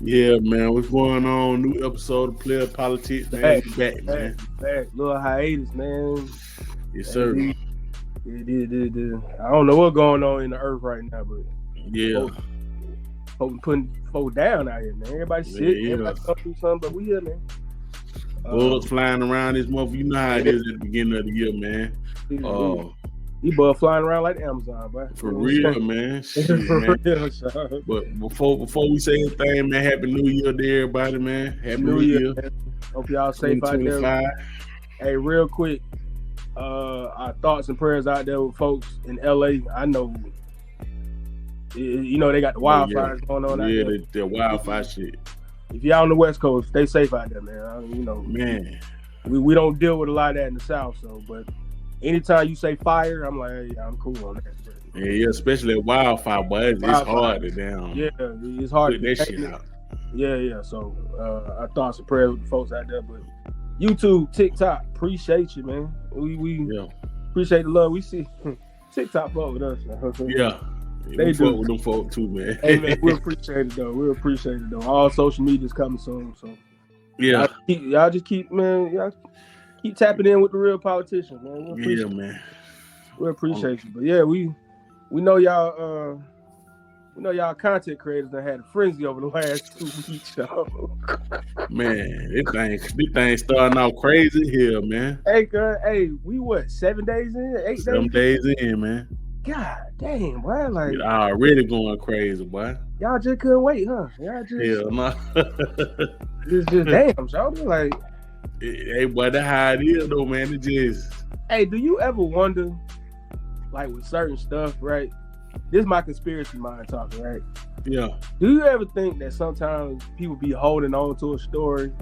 Yeah, man. What's going on? New episode of Playa Politics, man. We back, man. Back. Little hiatus, man. Yes, sir. I don't know what's going on in the earth right now, but yeah, folks putting folks down out here, man. Everybody sick. Everybody going through something, but we here, man. Bugs flying around this month. You know how it is at the beginning of the year, man. These bugs flying around like Amazon, bro. For real, man. Shit, man. But before we say anything, man, Happy New Year to everybody, man. Happy New Year. Man. Hope y'all safe out there. Hey, real quick, our thoughts and prayers out there with folks in LA. I know, you know, they got the wildfires going on out there. Yeah, the wildfire shit. If y'all on the West Coast, stay safe out there, man. You know, man, we don't deal with a lot of that in the South, so but. Anytime you say fire, I'm like, hey, I'm cool on that. Yeah, especially at wildfire, but it's hard to down. Yeah, it's hard to get that shit out. Yeah. So our thoughts and prayers with the folks out there. But YouTube, TikTok, appreciate you, man. We appreciate the love we see. TikTok fuck with us. Yeah. They do fuck with them folks too, man. Hey, man, we appreciate it though. All social media's coming soon. So yeah, y'all just keep, man. Y'all keep tapping in with the real politicians, man. We appreciate you. But yeah, we know y'all content creators that had a frenzy over the last 2 weeks, y'all. Man, this thing starting out crazy here, man. Hey, we what, 7 days in? 8 days? 7 days in, man. God damn, boy. Like it already going crazy, boy. Y'all just couldn't wait, huh? Y'all just hell no. just damn, y'all like. Hey, boy, that's how it is, though, man. It just. Hey, do you ever wonder, like with certain stuff, right? This is my conspiracy mind talking, right? Yeah. Do you ever think that sometimes people be holding on to a story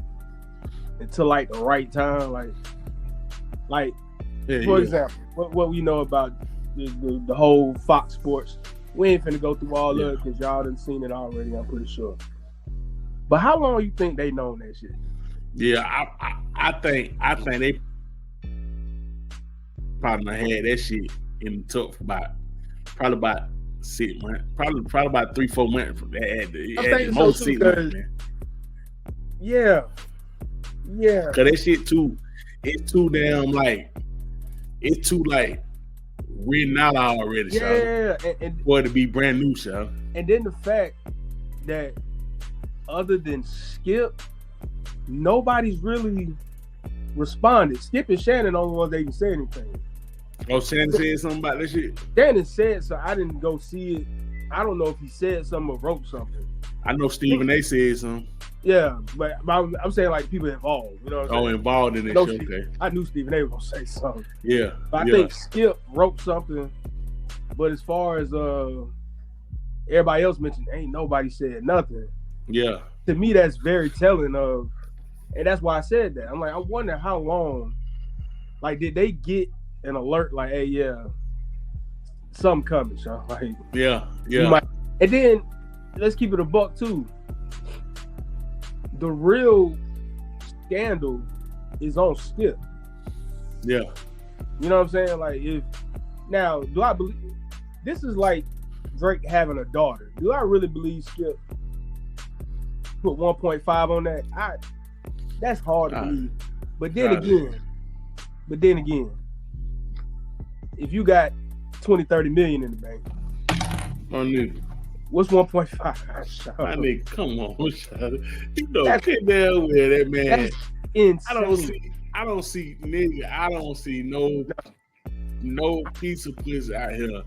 until like the right time, like for example, what we know about the whole Fox Sports? We ain't finna go through all of it because y'all done seen it already. I'm pretty sure. But how long you think they known that shit? Yeah, I think they probably had that shit in the tuck for about 6 months, probably about 3-4 months from that. I think most 6 months, man. Yeah. Cause that shit it's too damn it's too written out already, yeah, and for it to be brand new, Sean. And then the fact that other than Skip, nobody's really responded. Skip and Shannon the only ones that even said anything. Oh, Shannon said something about that shit? Shannon said so. I didn't go see it. I don't know if he said something or wrote something. I know Stephen A said something. Yeah, but I'm saying like people involved. You know what I'm saying? Involved in it. Okay. I knew Stephen A was gonna say something. Yeah. But I think Skip wrote something. But as far as everybody else mentioned, ain't nobody said nothing. Yeah. To me, that's very telling of. And that's why I said that. I'm like, I wonder how long, like, did they get an alert like, hey, yeah, something coming, Sean? Like, yeah. And then let's keep it a buck too. The real scandal is on Skip. Yeah. You know what I'm saying? Like, do I believe this is like Drake having a daughter? Do I really believe Skip put 1.5 on that? That's hard to believe. But then again, if you got 20-30 million in the bank, what's 1.5? My nigga, come on, Sean. You know, get down with that, man. That's insane. I don't see nigga. I don't see no piece of pussy out here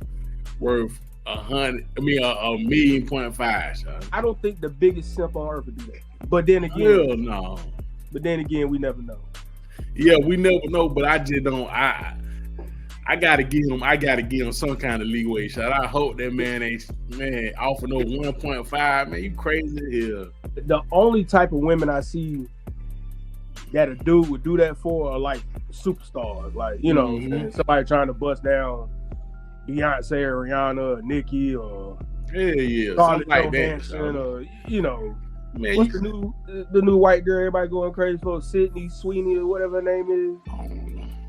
worth 1.5 Sean. I don't think the biggest simp on earth would do that. But then again, hell no. But then again, we never know. Yeah, we never know. But I just don't. I gotta give him some kind of leeway, Shot. I hope that man ain't offer no 1.5. Man, you crazy here. The only type of women I see that a dude would do that for are like superstars, like somebody trying to bust down Beyonce or Rihanna or Nicki or something like that, or man, what's the new white girl everybody going crazy for? Sydney Sweeney or whatever her name is.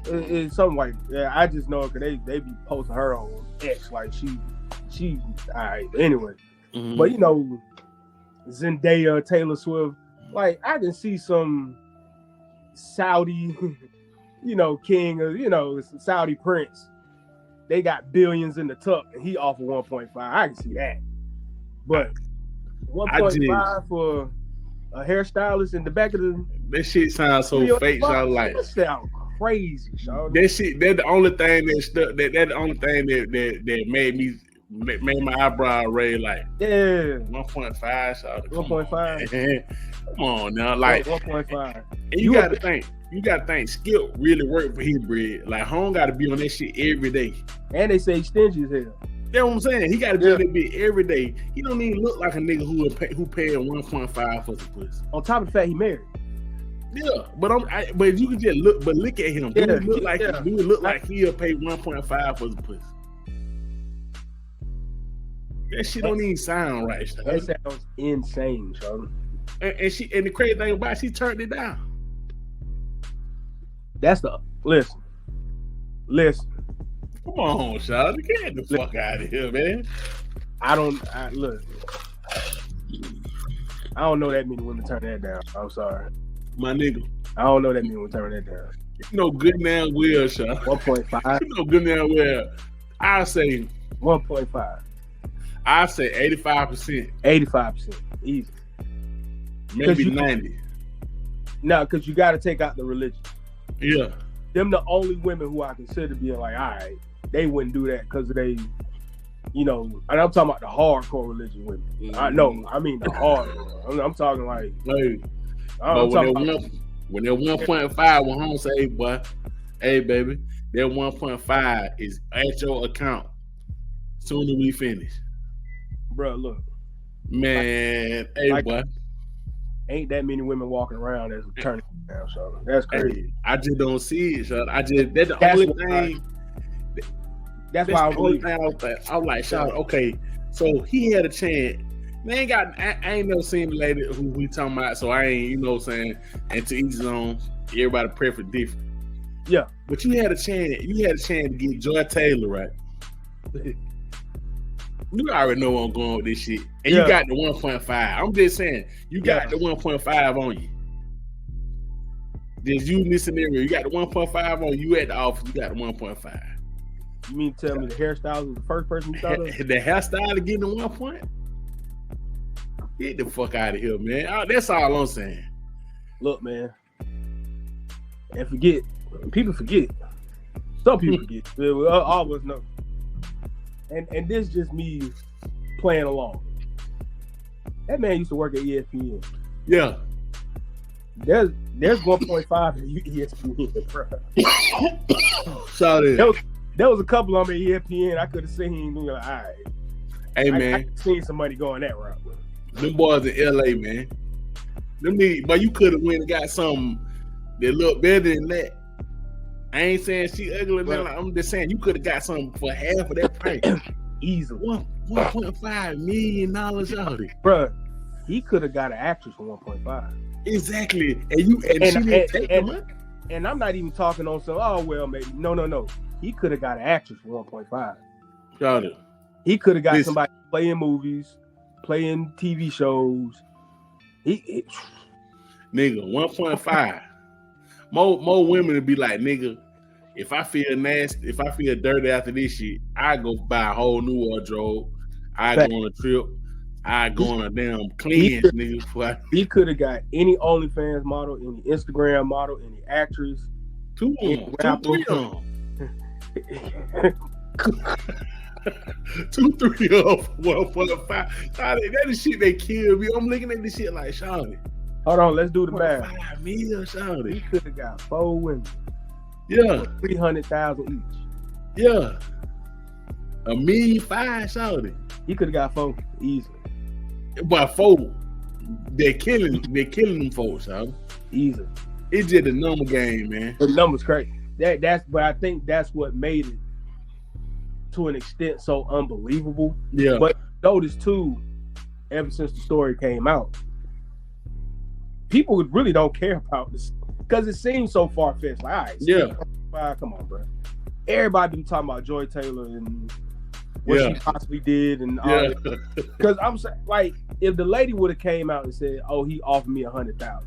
It's some white. Yeah, I just know it because they be posting her on X like she all right. Anyway, but Zendaya, Taylor Swift. Like, I can see some Saudi, king or, Saudi prince. They got billions in the tuck, and he offered 1.5. I can see that. But 1.5 for a hairstylist in the back of the... That shit sounds so fake, Sean. Like, that sound crazy, Sean. That shit, that's the only thing that stuck. That's the only thing that made my eyebrow raise. Like, 1.5, Sean. 1.5. Come on now, like 1.5. And you gotta think, Skip really worked for his bread. Like, home gotta be on that shit every day. And they say stingy as hell. That's what I'm saying. He gotta be on that bit every day. He don't even look like a nigga who paid 1.5 for some pussy. On top of the fact he married. Yeah, but you can just look. But look at him. Do it look like he'll pay 1.5 for the pussy? That shit don't even sound right. Sean. That sounds insane, Sean. And the crazy thing about it, she turned it down. That's the listen. Come on, Sean. Get the fuck out of here, man. I don't know that many women turn that down. I'm sorry. My nigga. I don't know that many women turn that down. You know good now well, Sean. 1.5. You know good now well. I say 1.5. I say 85%. 85%. Easy. Maybe 90. No, because you got to take out the religion. Yeah. Them the only women who I consider being like, all right, they wouldn't do that because they, and I'm talking about the hardcore religion women. Mm-hmm. I mean the hardcore. I'm talking like, when they're 1.5, when home say, hey, boy, hey, baby, that 1.5 is at your account soon as we finish. Bro, look. Man, boy. Ain't that many women walking around that's turning down, so that's crazy. Hey, I just don't see it, so that's the only thing. That's why the only thing I was like, Sean, okay, so he had a chance. I ain't never seen the lady who we talking about, so I ain't, saying, and to each his own, everybody prefer different. Yeah. But you had a chance to get Joy Taylor, right? You already know where I'm going with this shit. And you got the 1.5. I'm just saying, you got the 1.5 on you. Just you in this scenario, you got the 1.5 on you at the office, you got the 1.5. You mean to tell me the hairstyle was the first person you thought of? The hairstyle to get the 1 point? Get the fuck out of here, man. That's all I'm saying. Look, man. And forget. People forget. Some people forget. All of us know. And this is just me playing along. That man used to work at ESPN. Yeah. There's 1.5 at ESPN, bro. Sorry. There was a couple of them at ESPN I could have seen. Like, all right. Hey, man. I seen somebody going that route. Them boys in LA, man. But you could have went and got something that looked better than that. I ain't saying she ugly, man. Like, I'm just saying you could have got something for half of that price. Easily. $1.5 million out it. Bruh, he could have got an actress for 1.5. Exactly. And she didn't take the money. And I'm not even talking on some, maybe. No. He could have got an actress for 1.5. Got it. He could have got somebody playing movies, playing TV shows. Nigga, 1.5. More women would be like, nigga, if I feel nasty, if I feel dirty after this shit, I go buy a whole new wardrobe. I go on a trip. I go on a damn cleanse, nigga. He could have got any OnlyFans model, any Instagram model, any actress. 2 3 of 1.5. That is shit they kill me. I'm looking at this shit like, Shawty. Hold on, let's do the math. 5 million, Shawty. He could have got 4 women. Yeah. 300,000 each. Yeah. $1.5 million, Shawty. He could have got 4 easily. But 4, they're killing them folks, Shawty. Easily. It's just a number game, man. The number's crazy. But I think that's what made it to an extent so unbelievable. Yeah. But notice too, ever since the story came out, people really don't care about this because it seems so far-fetched. Like, all right, yeah, come on, bro. Everybody been talking about Joy Taylor and what she possibly did and all that. Because I'm saying, like, if the lady would have came out and said, "Oh, he offered me $100,000,"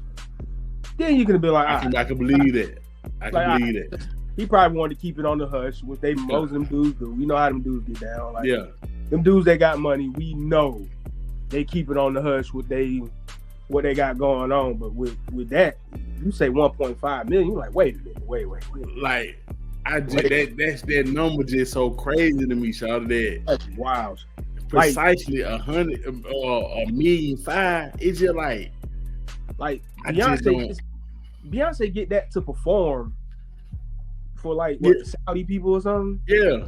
then you could have been like, I can believe that. I can believe that. He probably wanted to keep it on the hush, which most of them dudes do. We know how them dudes get down. Like, them dudes that got money, we know they keep it on the hush with what they got going on. But with that, you say 1.5 million, you're like, wait a minute, wait. Like, that number just so crazy to me, shawty. That's wild. Precisely 100 or $1.5 million. It's just like Beyonce get that to perform for like what, Saudi people or something. Yeah,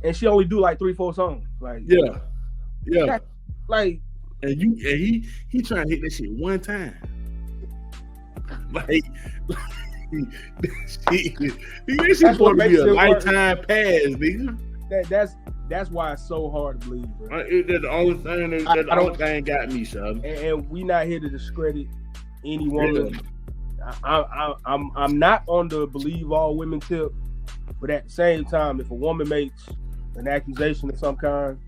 and she only do like 3-4 songs. Like that, like, and he trying to hit that shit one time. Like that shit supposed to be a lifetime pass, nigga. That's why it's so hard to believe, bro. That's the only thing that got me, son. And we not here to discredit any woman. Yeah. I'm not on the believe all women tip, but at the same time, if a woman makes an accusation of some kind,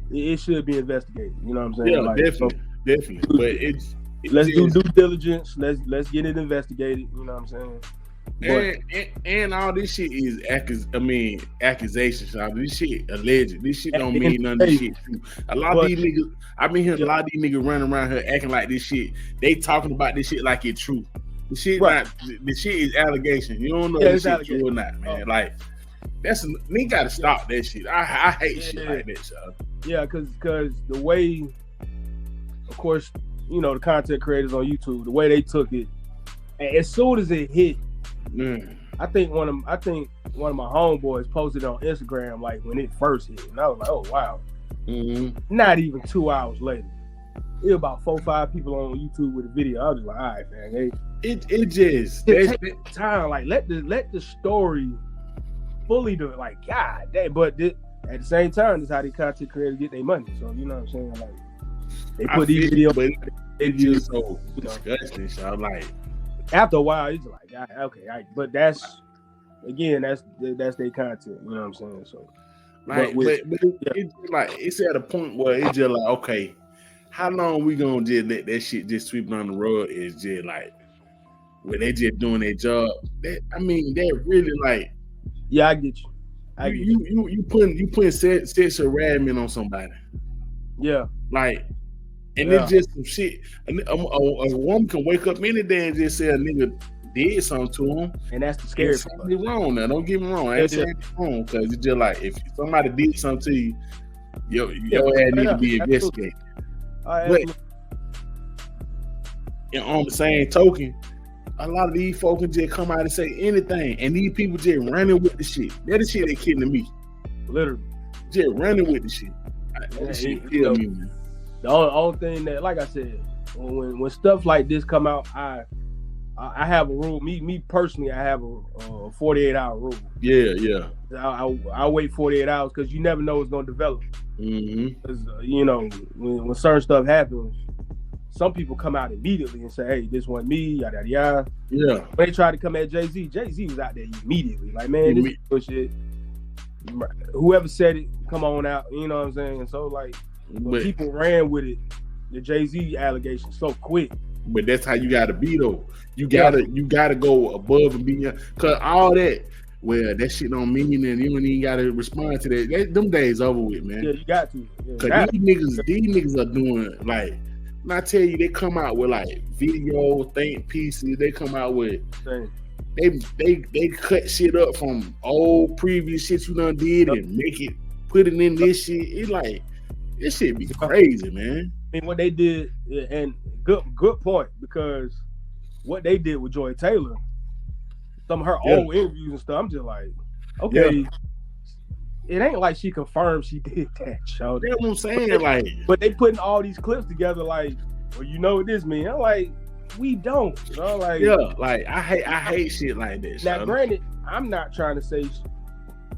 it should be investigated. You know what I'm saying? Yeah, like, definitely. But let's do due diligence. Let's get it investigated. You know what I'm saying? And all this shit is accusations. This shit alleged. This shit don't mean none of this shit true. A lot of these niggas, I've been hearing a lot of these niggas running around here acting like this shit. They talking about this shit like it's true. The shit is allegation. You don't know if it's true or not, man. Like they gotta stop that shit. I hate shit like that, son. Yeah, cause the way, of course, you know, the content creators on YouTube, the way they took it, as soon as it hit, I think one of my homeboys posted it on Instagram like when it first hit, and I was like, oh wow. Not even 2 hours later, it was about 4 or 5 people on YouTube with a video. I was just like, all right, man. It just take time. Like let the story fully do it. Like, God damn. But at the same time, this is how the content creators get their money. So you know what I'm saying? Like they put these videos, but it's just so disgusting. So I'm like, after a while, it's like, okay, but that's their content. You know what I'm saying? So, like, it's at a point where it's just like, okay, how long we gonna just let that shit just sweep on the rug? It's just like, where they just doing their job. They're really like, yeah, I get you. You putting sexual harassment on somebody. Yeah, like. And it's just some shit. A woman can wake up any day and just say a nigga did something to him. And that's the scary part. Something wrong now. Don't get me wrong. I ain't saying it's wrong, because it's just like, if somebody did something to you, your ass need to be investigated. But and on the same token, a lot of these folks can just come out and say anything. And these people just running with the shit. That's the shit they kidding me. Literally. Just running with the shit. That shit kill me, man. The only thing that, like I said, when stuff like this come out, I have a rule. Me personally, I have a 48-hour rule. Yeah. I wait 48 hours because you never know what's gonna develop. Because you know, when certain stuff happens, some people come out immediately and say, "Hey, this wasn't me." Yada yada. Yeah. When they tried to come at Jay-Z, Jay-Z was out there immediately. Like, man, this is bullshit. Whoever said it, come on out. You know what I'm saying? And so like. When people ran with it, the Jay-Z allegation so quick. But that's how you gotta be though. You gotta go above and beyond. Cause all that, well, that shit don't mean, and you don't even gotta respond to that. Them days over with, man. Yeah, you got to. Yeah, Cause these niggas are doing like, when I tell you, they come out with like video think pieces. They come out with they cut shit up from old previous shit you done did and put it in this shit. It's like, this shit be crazy, man. I mean, what they did, and good point, because what they did with Joy Taylor, some of her old interviews and stuff, I'm just like, okay, it ain't like she confirmed she did that, show. That's what I'm saying, like. But they putting all these clips together, like, well, you know what this means? I'm like, we don't, you know, like. Yeah, like I hate shit like this. Now, granted, I'm not trying to say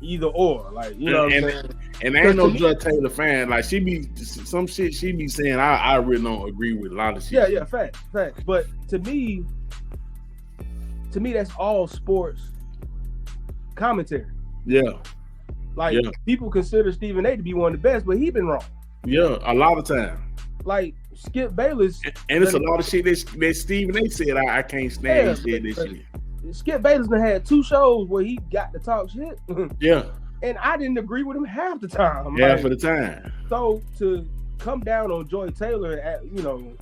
either or, like, you know what I'm saying? And I ain't no Joy Taylor fan. Like, some shit she be saying, I really don't agree with a lot of shit. Yeah, fact. But to me, that's all sports commentary. Yeah. Like people consider Stephen A to be one of the best, but he been wrong. Yeah, a lot of time. Like Skip Bayless, and it's a lot of shit that Stephen A said I can't stand. He said this shit. Skip Bayless done had 2 shows where he got to talk shit. Yeah. And I didn't agree with him half the time. Half of the time. So to come down on Joy Taylor, you know,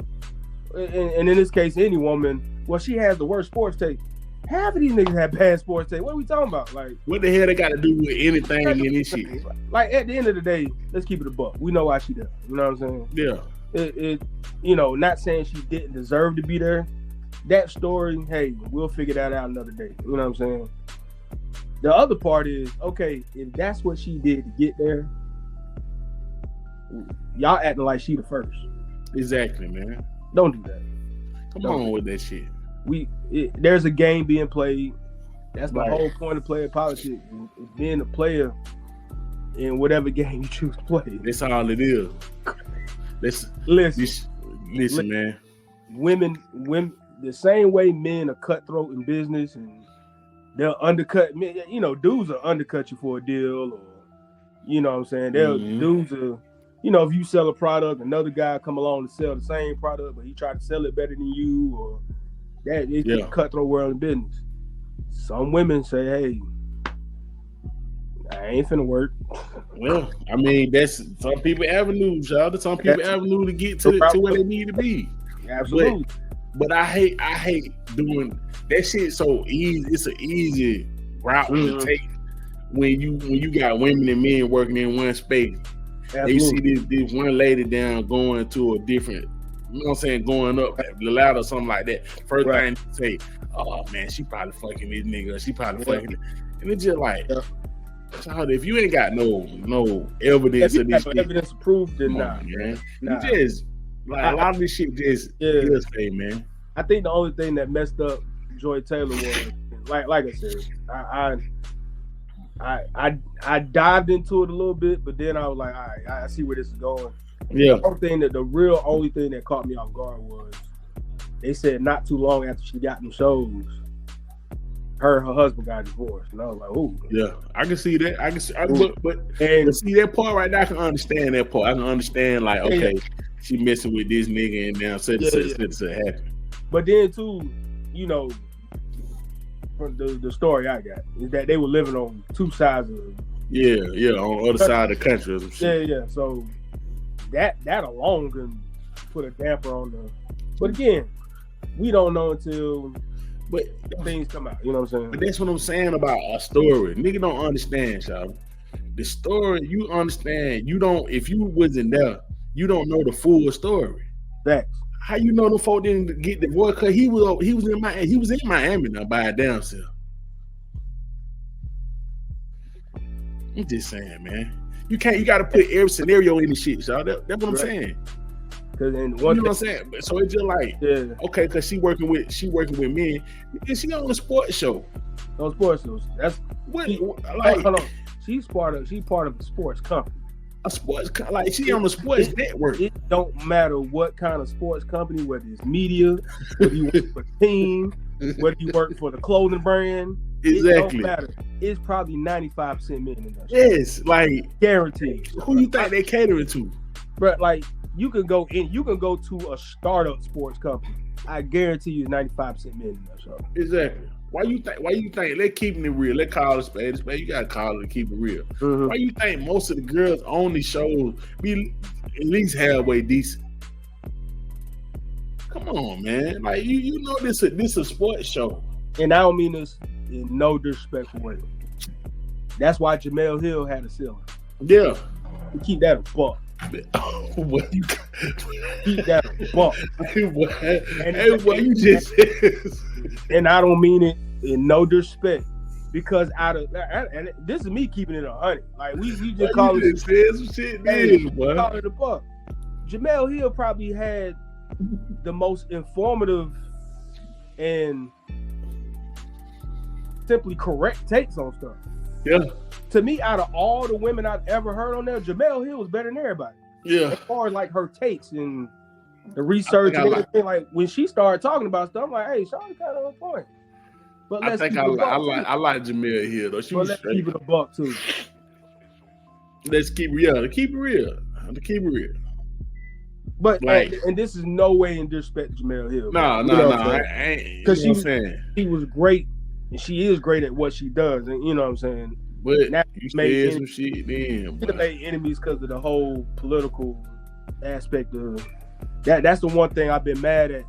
and in this case, any woman, well, she has the worst sports take. Half of these niggas have bad sports take. What are we talking about? Like, what the hell they got to do with anything in this shit? Like, at the end of the day, let's keep it a buck. We know why she does. You know what I'm saying? Yeah. It you know, not saying she didn't deserve to be there. That story, hey, we'll figure that out another day. You know what I'm saying? The other part is, okay, if that's what she did to get there, y'all acting like she the first. Exactly, man. Don't do that. Come on with that shit. There's a game being played. That's the whole point of Playa Politics. It's being a player in whatever game you choose to play. That's all it is. Listen, man. Women, the same way men are cutthroat in business and they'll undercut men. You know, dudes will undercut you for a deal, or you know what I'm saying. Dudes are, you know, if you sell a product, another guy come along to sell the same product, but he tried to sell it better than you, or that it's a cutthroat world of business. Some women say, hey, I ain't finna work. Well, I mean, that's some people avenues, y'all. Some people avenue to get to where they need to be. Absolutely. But I hate doing that shit so easy. It's an easy route to take when you got women and men working in one space. And you see this one lady down going to a different, you know what I'm saying, going up the ladder or something like that. First thing you say, oh man, she probably fucking this nigga. She probably fucking it. And it's just like, child, if you ain't got no evidence of this shit, evidence of proof, then nah. Man. Nah. You just like a lot of this shit just say, man. I think the only thing that messed up Joy Taylor was, like I said, I dived into it a little bit, but then I was like, all right, I see where this is going. Yeah. The only thing that caught me off guard was they said not too long after she got them shows, her husband got divorced, and I was like, "Ooh." Yeah, I can see that. I can see, but see that part right now. I can understand that part. I can understand like, okay, she messing with this nigga, and now such happened. But then too, you know, from the story I got is that they were living on 2 sides of on the other side of the country or some shit. Yeah. So that alone can put a damper on the. But again, we don't know until things come out. You know what I'm saying? But that's what I'm saying about a story. Nigga don't understand, y'all. The story, you understand. You don't. If you wasn't there, you don't know the full story. Facts. How you know the folk didn't get divorced? Cause he was in Miami now by a damn self. I'm just saying, man. You got to put every scenario in the shit, y'all. That's what I'm saying. Cause you know what I'm saying? So it's just like, okay, cause she working with men, and she on a sports show. On sports shows. That's what. Hold on. She's part of a sports company. A sports like she on the sports network. It don't matter what kind of sports company, whether it's media, whether you work for a team, whether you work for the clothing brand. Exactly. It don't matter. It's probably 95% men in that. Yes, like guaranteed. Who you think they catering to? But like you can go to a startup sports company. I guarantee you 95% men in that show. Exactly. Why you think they're keeping it real? They call it spade a spade. You gotta call it and keep it real. Mm-hmm. Why you think most of the girls on the shows be at least halfway decent? Come on, man. Like you know this a sports show. And I don't mean this in no disrespectful way. That's why Jamel Hill had a ceiling. Yeah. We keep that a buck. What you keep that a buck. Hey, what you just said. And I don't mean it in no disrespect, because and this is me keeping it 100. Like we just call it some shit. Call it a buck. Jamel Hill probably had the most informative and simply correct takes on stuff. Yeah. To me, out of all the women I've ever heard on there, Jamel Hill was better than everybody. Yeah. As far as like her takes and the research and everything, like when she started talking about stuff, I'm like, hey, Sean's kind of on point. But I like Jamel Hill though. She was let's keep it a buck too. Let's keep it real. To keep it real. But like, and this is no way in disrespect to Jamel Hill. No. Because she was great, and she is great at what she does, and you know what I'm saying. But now you made some shit then. She made enemies because of the whole political aspect of that. That's the one thing I've been mad at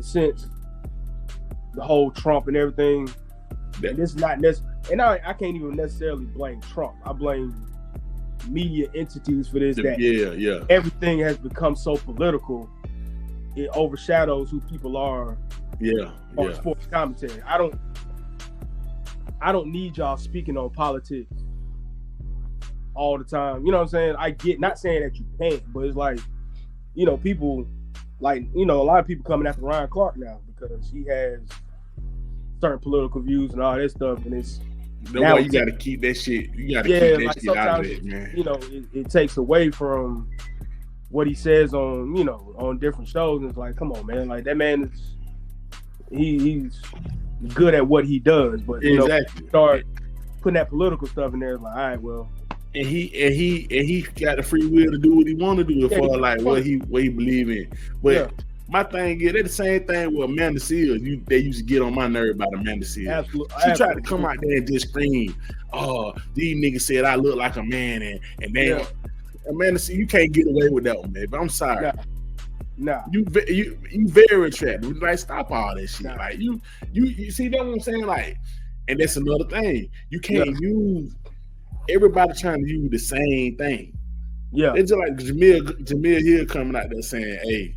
since the whole Trump and everything. And this is not necessary, and I can't even necessarily blame Trump. I blame media entities for this. Everything has become so political, it overshadows who people are. On sports commentary. I don't need y'all speaking on politics all the time. You know what I'm saying? I get, not saying that you can't, but it's like, you know, people like, you know, a lot of people coming after Ryan Clark now because he has certain political views and all that stuff, and it's that's why you got to keep that shit. You got to keep that shit out of it, man. You know, it takes away from what he says on, you know, on different shows. And it's like, come on, man, like that man is he's good at what he does, but you know, start putting that political stuff in there. It's like, all right, well, and he got the free will to do what he want to do as far like what he believe in. But my thing is, they're the same thing with Amanda Seals. They used to get on my nerve about Amanda Seals. Absolutely. She tried to come out there and just scream, "Oh, these niggas said I look like a man," and they Amanda Seals, you can't get away with that one, man. But I'm sorry. Nah. You very attractive. Like, stop all that shit. Like you see that what I'm saying? Like, and that's another thing. You can't use everybody trying to use the same thing. Yeah. It's just like Jamil Hill coming out there saying, "Hey,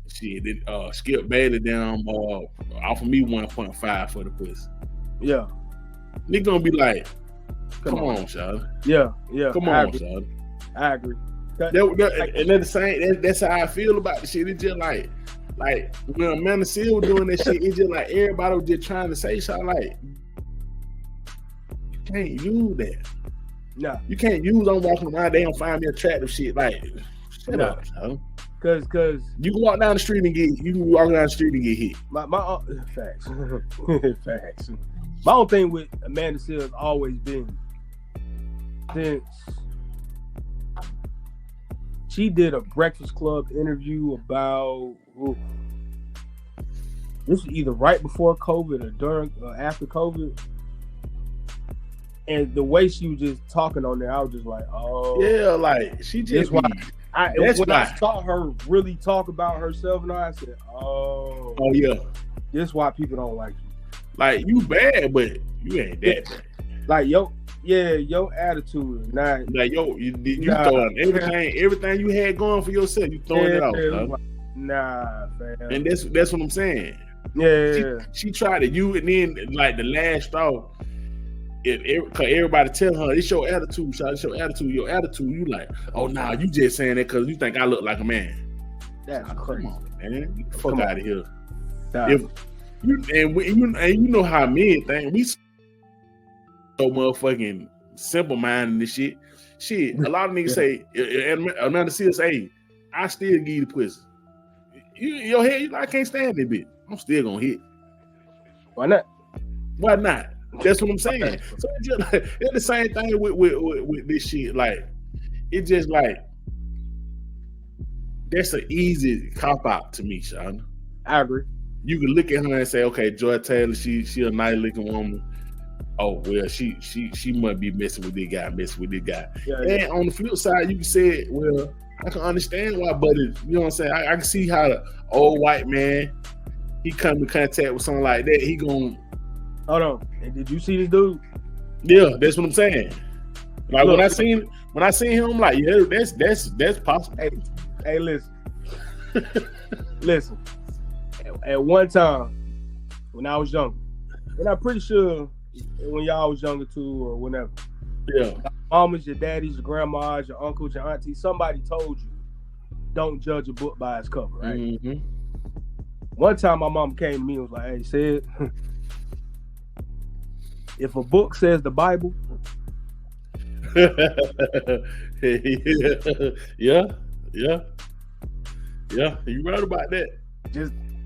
shit, Skip Bayless down offer me 1.5 for the pussy." Yeah. Nigga gonna be like, come on, Shawty. Yeah. Come on, Shawty. I agree. And they're the same. That's how I feel about the shit. It's just like when Amanda Seals was doing that shit, it's just like everybody was just trying to say something like, you can't use that. No. You can't use I'm walking around, they don't find me attractive shit. Like, shut up, Shawty. Cause you can walk down the street and get hit. My facts. Facts. My own thing with Amanda Seals has always been since she did a Breakfast Club interview about this was either right before COVID or during after COVID. And the way she was just talking on there, I was just like, oh yeah, like she just when I saw her really talk about herself and all, I said, oh yeah, this is why people don't like you. Like, you bad, but you ain't that bad. Like, your attitude is not like, you throwing everything you had going for yourself, you throwing it out. Nah, fam. And that's what I'm saying. Yeah. She tried to use it, and then like the last straw. Cause everybody tell her it's your attitude, Shawty, it's your attitude. Your attitude, you like, oh nah, you just saying that because you think I look like a man. That's crazy, come on, man. Get the fuck out of here. Nah. If you know how men think, we so motherfucking simple minded and shit. Shit, a lot of niggas say, Amanda Seals say, I still give you the pussy. Your head, you like, I can't stand that bitch. I'm still gonna hit. Why not? Why not? That's what I'm saying. So it's just like, it's the same thing with this shit. Like, it's just like, that's an easy cop out to me, Sean. I agree. You can look at her and say, okay, Joy Taylor, she a nice looking woman. Oh well, she must be messing with this guy. Yeah, and on the flip side, you can say, well, I can understand why, buddy. You know what I'm saying? I can see how the old white man, he come in contact with someone like that. He gonna hold on. And did you see this dude? Yeah, that's what I'm saying. Like, look, when I seen him, I'm like, yeah, that's possible. Hey, listen. Listen. At one time, when I was younger, and I'm pretty sure when y'all was younger too, or whenever. Yeah. Your mamas, your daddies, your grandmas, your uncles, your aunties, somebody told you, don't judge a book by its cover, right? Mm-hmm. One time my mom came to me and was like, hey, said, if a book says the Bible. Yeah. You right about that.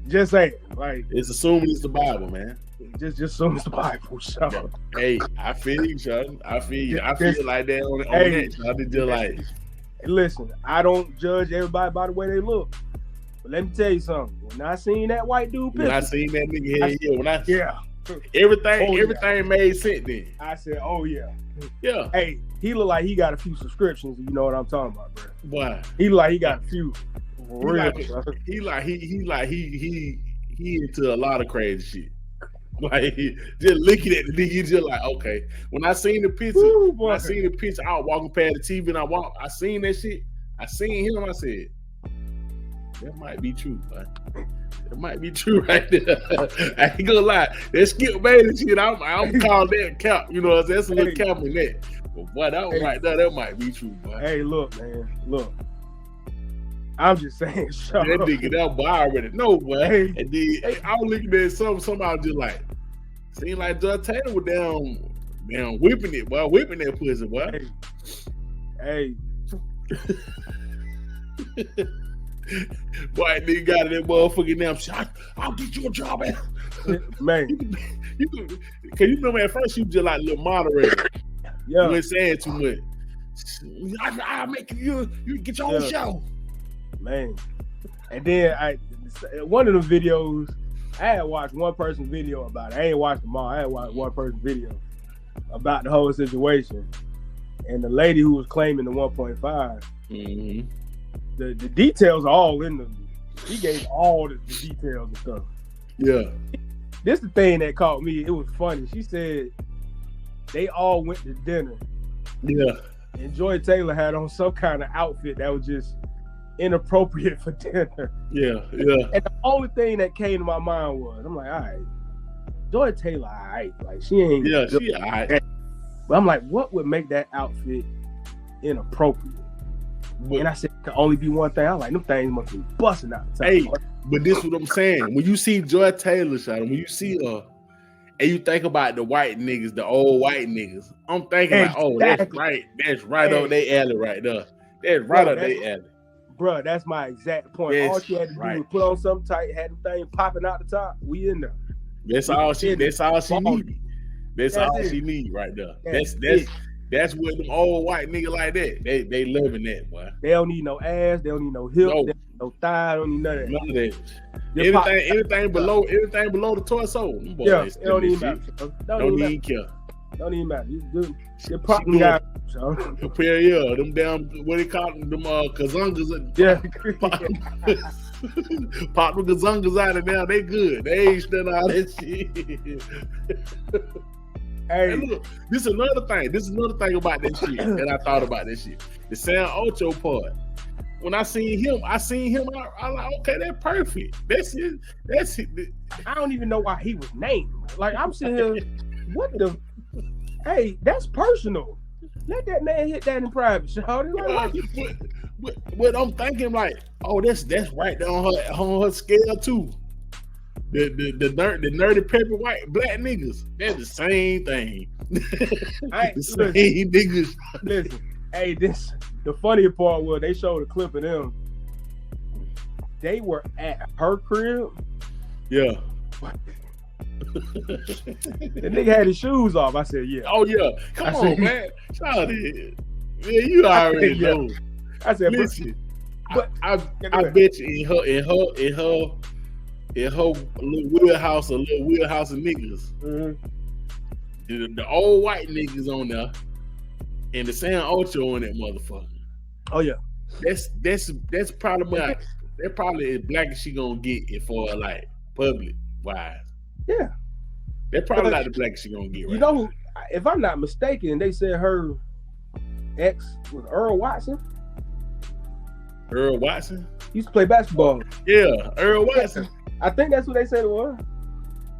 Just saying, like it's assuming it's the Bible, man. Just assume it's the Bible. So. Hey, I feel you, son. I feel you. I feel like that on that. So I did just like. Listen, I don't judge everybody by the way they look. But let me tell you something. When I seen that white dude picture, when I seen that nigga, yeah. Everything made sense then. I said, oh yeah. Yeah. Hey, he look like he got a few subscriptions, you know what I'm talking about, bro. Why? He look like he got a few. He into a lot of crazy shit. Like just looking at the nigga, you just like, okay. When I seen the picture, I was walking past the TV and I seen that shit. I seen him, I said, that might be true, man. It might be true right there. I ain't gonna lie. That Skip Bayless shit, I'm calling that cap. You know, that's a little cap in that. But boy, that one right there, that might be true, boy. Hey, look, man, look. I'm just saying, that nigga, that boy, I already know, boy. Hey, and then I was looking at somebody just like, seemed like Judge Taylor was down whipping it, boy, whipping that pussy, boy. Hey. Boy, nigga got in that motherfucking damn shot. I'll get you a job, man. Man. Cause you remember at first you just like a little moderator. Yeah. You ain't saying too much. I'll make you get your own show. Man. And then one of the videos, I had watched one person's video about it. I ain't watched them all. I had watched one person's video about the whole situation. And the lady who was claiming the 1.5, mm-hmm. the details are all in the. He gave all the details and stuff. Yeah. This the thing that caught me. It was funny. She said they all went to dinner. Yeah. And Joy Taylor had on some kind of outfit that was just inappropriate for dinner. Yeah, yeah. And the only thing that came to my mind was, I'm like, all right, Joy Taylor, all right. Like, she ain't. Yeah, she all right. But I'm like, what would make that outfit inappropriate? And I said, it could only be one thing. I'm like, them things must be busting out the time. Hey, but this is what I'm saying. When you see Joy Taylor shot, when you see her, and you think about the white niggas, the old white niggas, I'm thinking like, oh, that's right up their alley right there. That's right up their alley. Bruh, that's my exact point. Yes, all she had to do was put on something tight, had the thing popping out the top. We in there. That's all she needed. That's all she need right there. That's what them old white nigga like that. They loving that, boy. They don't need no ass. They don't need no hip. They don't need no thigh. They don't need none of that. None of that. Anything below the torso. Them boys, yeah, it don't even matter. Don't even care. Don't even matter. You're popping guys. Compare, yeah, them damn, what they call them, kazungas. Yeah. Pop the kazungas out of there, they good. They ain't done all that shit. Hey, and look, this is another thing about that shit that I thought about that shit. The San Ocho part. When I seen him, I like, okay, that's perfect. That's it. I don't even know why he was named. Like, I'm sitting here, what the? Hey, that's personal. Let that man hit that in private, shawty. But I'm thinking like, oh, that's right there on her scale too. The nerdy pepper white black niggas, they're the same thing. Niggas. Listen, hey, the funnier part was they showed a clip of them. They were at her crib. Yeah. The nigga had his shoes off. I said, yeah. Oh yeah. Come on, man. Shout it. Yeah, you already know. I said, listen. But I bet you in her little wheelhouse of niggas. Mm-hmm. The old white niggas on there and the San Ocho on that motherfucker. Oh yeah. That's probably they're probably as black as she gonna get it for like public wise. Yeah. They're probably not the blackest she gonna get. Right, you know who, if I'm not mistaken, they said her ex was Earl Watson. Earl Watson? He used to play basketball. Yeah, Earl Watson. I think that's what they said it was.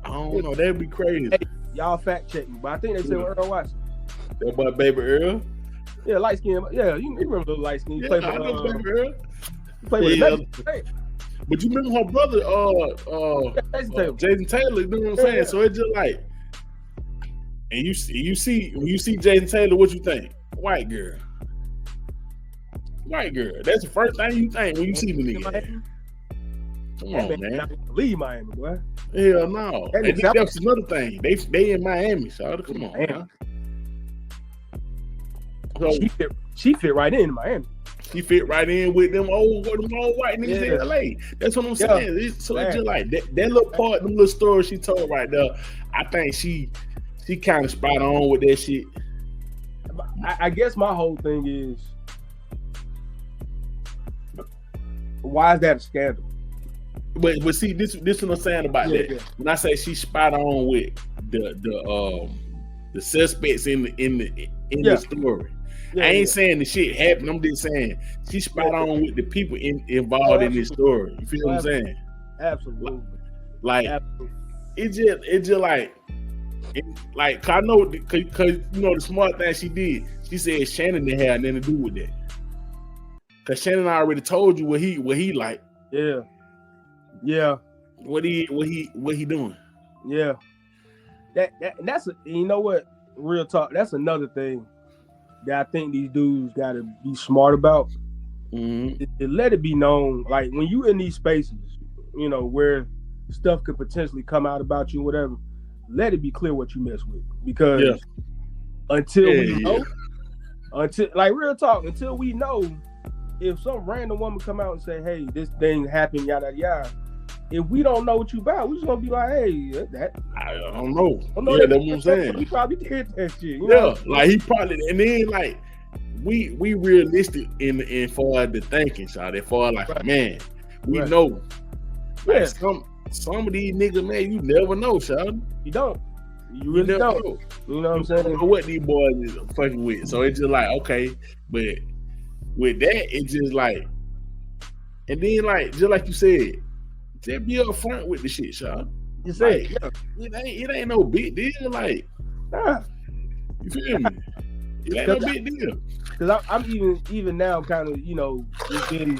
I don't know. That'd be crazy. Hey, y'all fact check me, but I think they said it was Earl Watson. That boy Baby Earl? Yeah, light skin. Yeah, you remember the light skin. He played for Baby Earl. He played with But you remember her brother, Jason Taylor, you know what I'm saying? So it's just like, and you see when you see Jason Taylor, what you think? White girl. White girl. That's the first thing you think when you see the nigga. Come on, man. Not gonna leave Miami, boy. Hell no. That And nigga- that's another thing. They in Miami, so come on, Miami. man. So She fit right in Miami. she fit right in with them old white niggas Yeah. in LA. That's what I'm Yeah. saying. It's just like that little part, them little stories she told right there. I think she kind of spot on with that shit. I guess my whole thing is, why is that a scandal? But see, this what I'm saying about that. Yeah. When I say she spot on with the suspects in the story. Yeah, I ain't saying the shit happened. I'm just saying she spot on with the people involved in this story. You feel what I'm saying? Absolutely. Like Absolutely. it just like I know because you know the smart thing she did. She said Shannon didn't have nothing to do with that. Cause Shannon already told you what he like. Yeah. Yeah. What he doing? Yeah. That's you know what? Real talk. That's another thing that I think these dudes gotta be smart about. Mm-hmm. Let it be known, like when you in these spaces, you know, where stuff could potentially come out about you, whatever. Let it be clear what you mess with, because until we know, until like real talk, until we know, if some random woman come out and say, "Hey, this thing happened," yada yada. If we don't know what you about, we just gonna be like, "Hey, that I don't know." Yeah, That's what I'm saying. He probably did that shit. You Yeah, know? like he probably, and then like we realistic in far as the thinking, so as far like man, we know. Like some of these niggas, man, you never know, Sean. You don't. You really don't. Know. You know what I'm You don't saying? know what these boys is fucking with. So it's just like, okay, but with that, it's just like, and then like, just like you said, just be upfront with the shit, Sean. You say it ain't no big deal. Like, you feel me? It ain't no big deal. Because I'm even now kind of, you know, it's been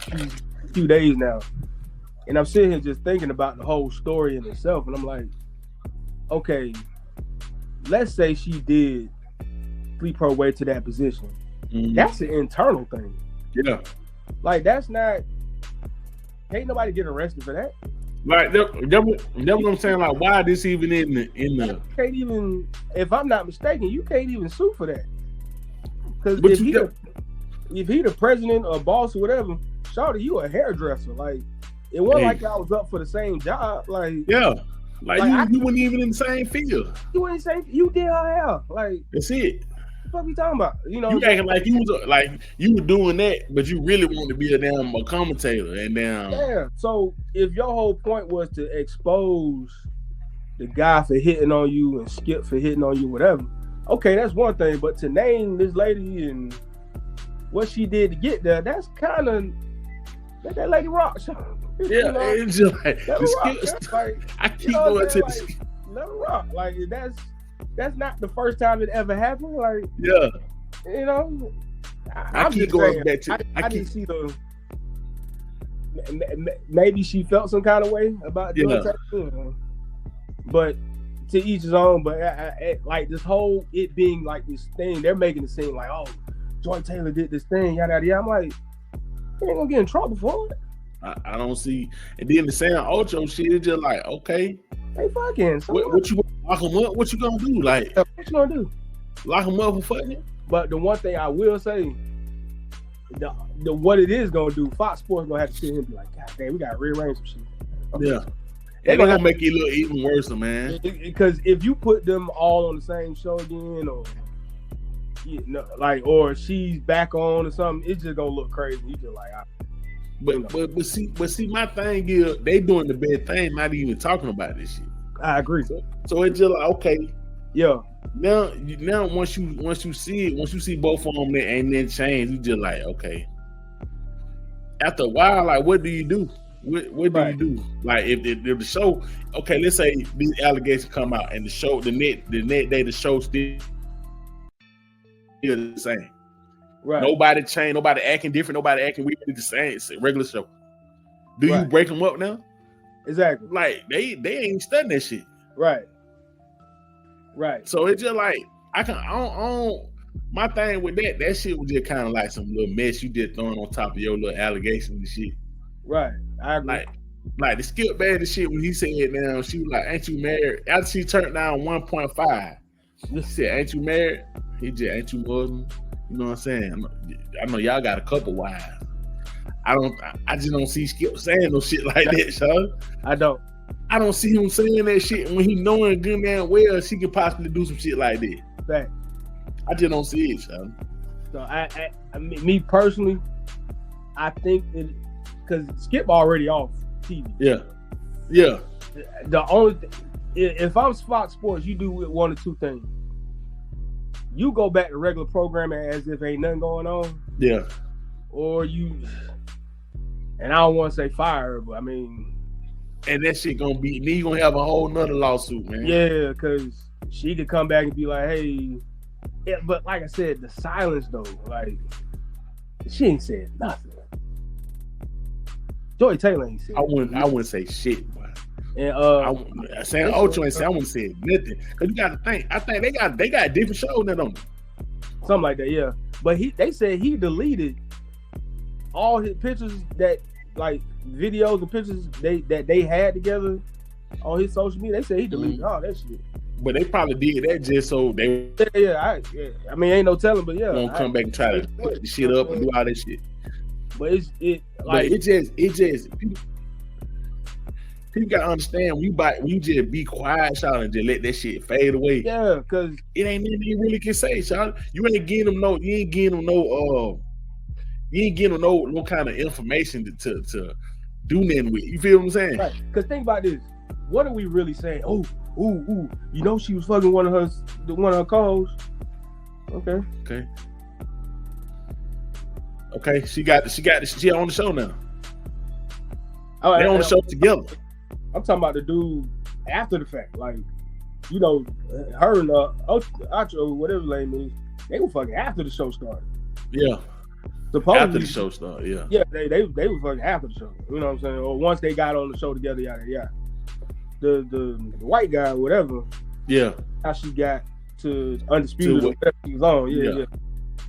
a few days now. And I'm sitting here just thinking about the whole story in itself. And I'm like, okay, let's say she did sleep her way to that position. Mm-hmm. That's an internal thing. Yeah. Like, that's not, ain't nobody get arrested for that. Like, that's what I'm saying. Like, why this even in the? You can't even, if I'm not mistaken, you can't even sue for that. Because if he the president or boss or whatever, shawty, you a hairdresser. Like, it wasn't like I was up for the same job. Like, yeah, like you weren't even in the same field. You wouldn't say you did her hair. Like, that's it. What you talking about? You know, you acting like you were doing that, but you really wanted to be a commentator and damn. Yeah. So if your whole point was to expose the guy for hitting on you and Skip for hitting on you, whatever, okay, that's one thing. But to name this lady and what she did to get there, that's kind of that lady rock. Yeah, you know? It's just like, I keep going to this. Let her rock. Like that's not the first time it ever happened. Like, yeah, you know, I keep going back to. I didn't see the. Maybe she felt some kind of way about doing that, but to each his own. But like this whole it being like this thing, they're making it seem like, oh, Joy Taylor did this thing, yada yada. I'm like, you ain't gonna get in trouble for it. I don't see. And then the San Acho shit is just like, okay, they fucking. What you lock him up? What you gonna do? Like, what you gonna do? Lock him up for fucking? But the one thing I will say, the what it is gonna do, Fox Sports gonna have to sit here and be like, God damn, we gotta rearrange some shit. Okay. Yeah. They're gonna make it look even worse, man. Because if you put them all on the same show again, or or she's back on or something, it's just gonna look crazy. You just like, but see, my thing is they doing the bad thing, not even talking about this shit. I agree. So it's just like, okay, yeah. Now once you see both of them, they ain't then change. You just like, okay. After a while, like, what do you do? What do you do? Like, if the show, okay, let's say these allegations come out and the net day the show still the same. Right. Nobody changed. Nobody acting different. Nobody acting weird. It's the same. It's a regular show. Do you break them up now? Exactly. Like they ain't studying that shit. Right. So it's just like I don't. My thing with that shit was just kind of like some little mess you just throwing on top of your little allegations and shit. Right. I agree. Like the Skip Bayless shit when he said now, she was like, ain't you married? After she turned down 1.5, she said, ain't you married? He just, ain't you Muslim? You know what I'm saying? I know y'all got a couple wives. I just don't see Skip saying no shit like that, Sean. I don't see him saying that shit when he knowing good man well she could possibly do some shit like that. Fact. I just don't see it, Sean. So I mean, me personally, I think it because Skip already off TV. Yeah. The only if I'm Fox Sports, you do one of two things. You go back to regular programming as if ain't nothing going on. Yeah. Or you, and I don't want to say fire her, but I mean, and that shit gonna be, then you gonna have a whole nother lawsuit, man. Yeah, because she could come back and be like, hey, yeah, but like I said, the silence though, like she ain't said nothing. Joy Taylor ain't said. I wouldn't say shit, boy. And saying Acho ain't say, I wouldn't say nothing. Cause you gotta think. I think they got different shows than them. Something like that, yeah. But they said he deleted all his pictures that, like, videos and pictures that they had together on his social media. They said he deleted all that shit. But they probably did that just so they I mean, ain't no telling, but yeah, won't come back and try to put the shit up and do all that shit. But it just people gotta understand we just be quiet, Sean, and just let that shit fade away. Yeah, because it ain't nothing you really can say, Sean. You ain't getting them no kind of information to do nothing with. You feel what I'm saying? Right. Because think about this. What are we really saying? Oh, you know she was fucking one of her co-hosts. Okay, she on the show now. Oh, they're on the show together. I'm talking about the dude after the fact. Like, you know, her and Acho, whatever his name is, they were fucking after the show started. Yeah. Supposedly, after the show started, yeah. Yeah, they were fucking after the show. You know what I'm saying? Or once they got on the show together, yada. The white guy, whatever. Yeah. How she got to Undisputed or whatever she was on. Yeah.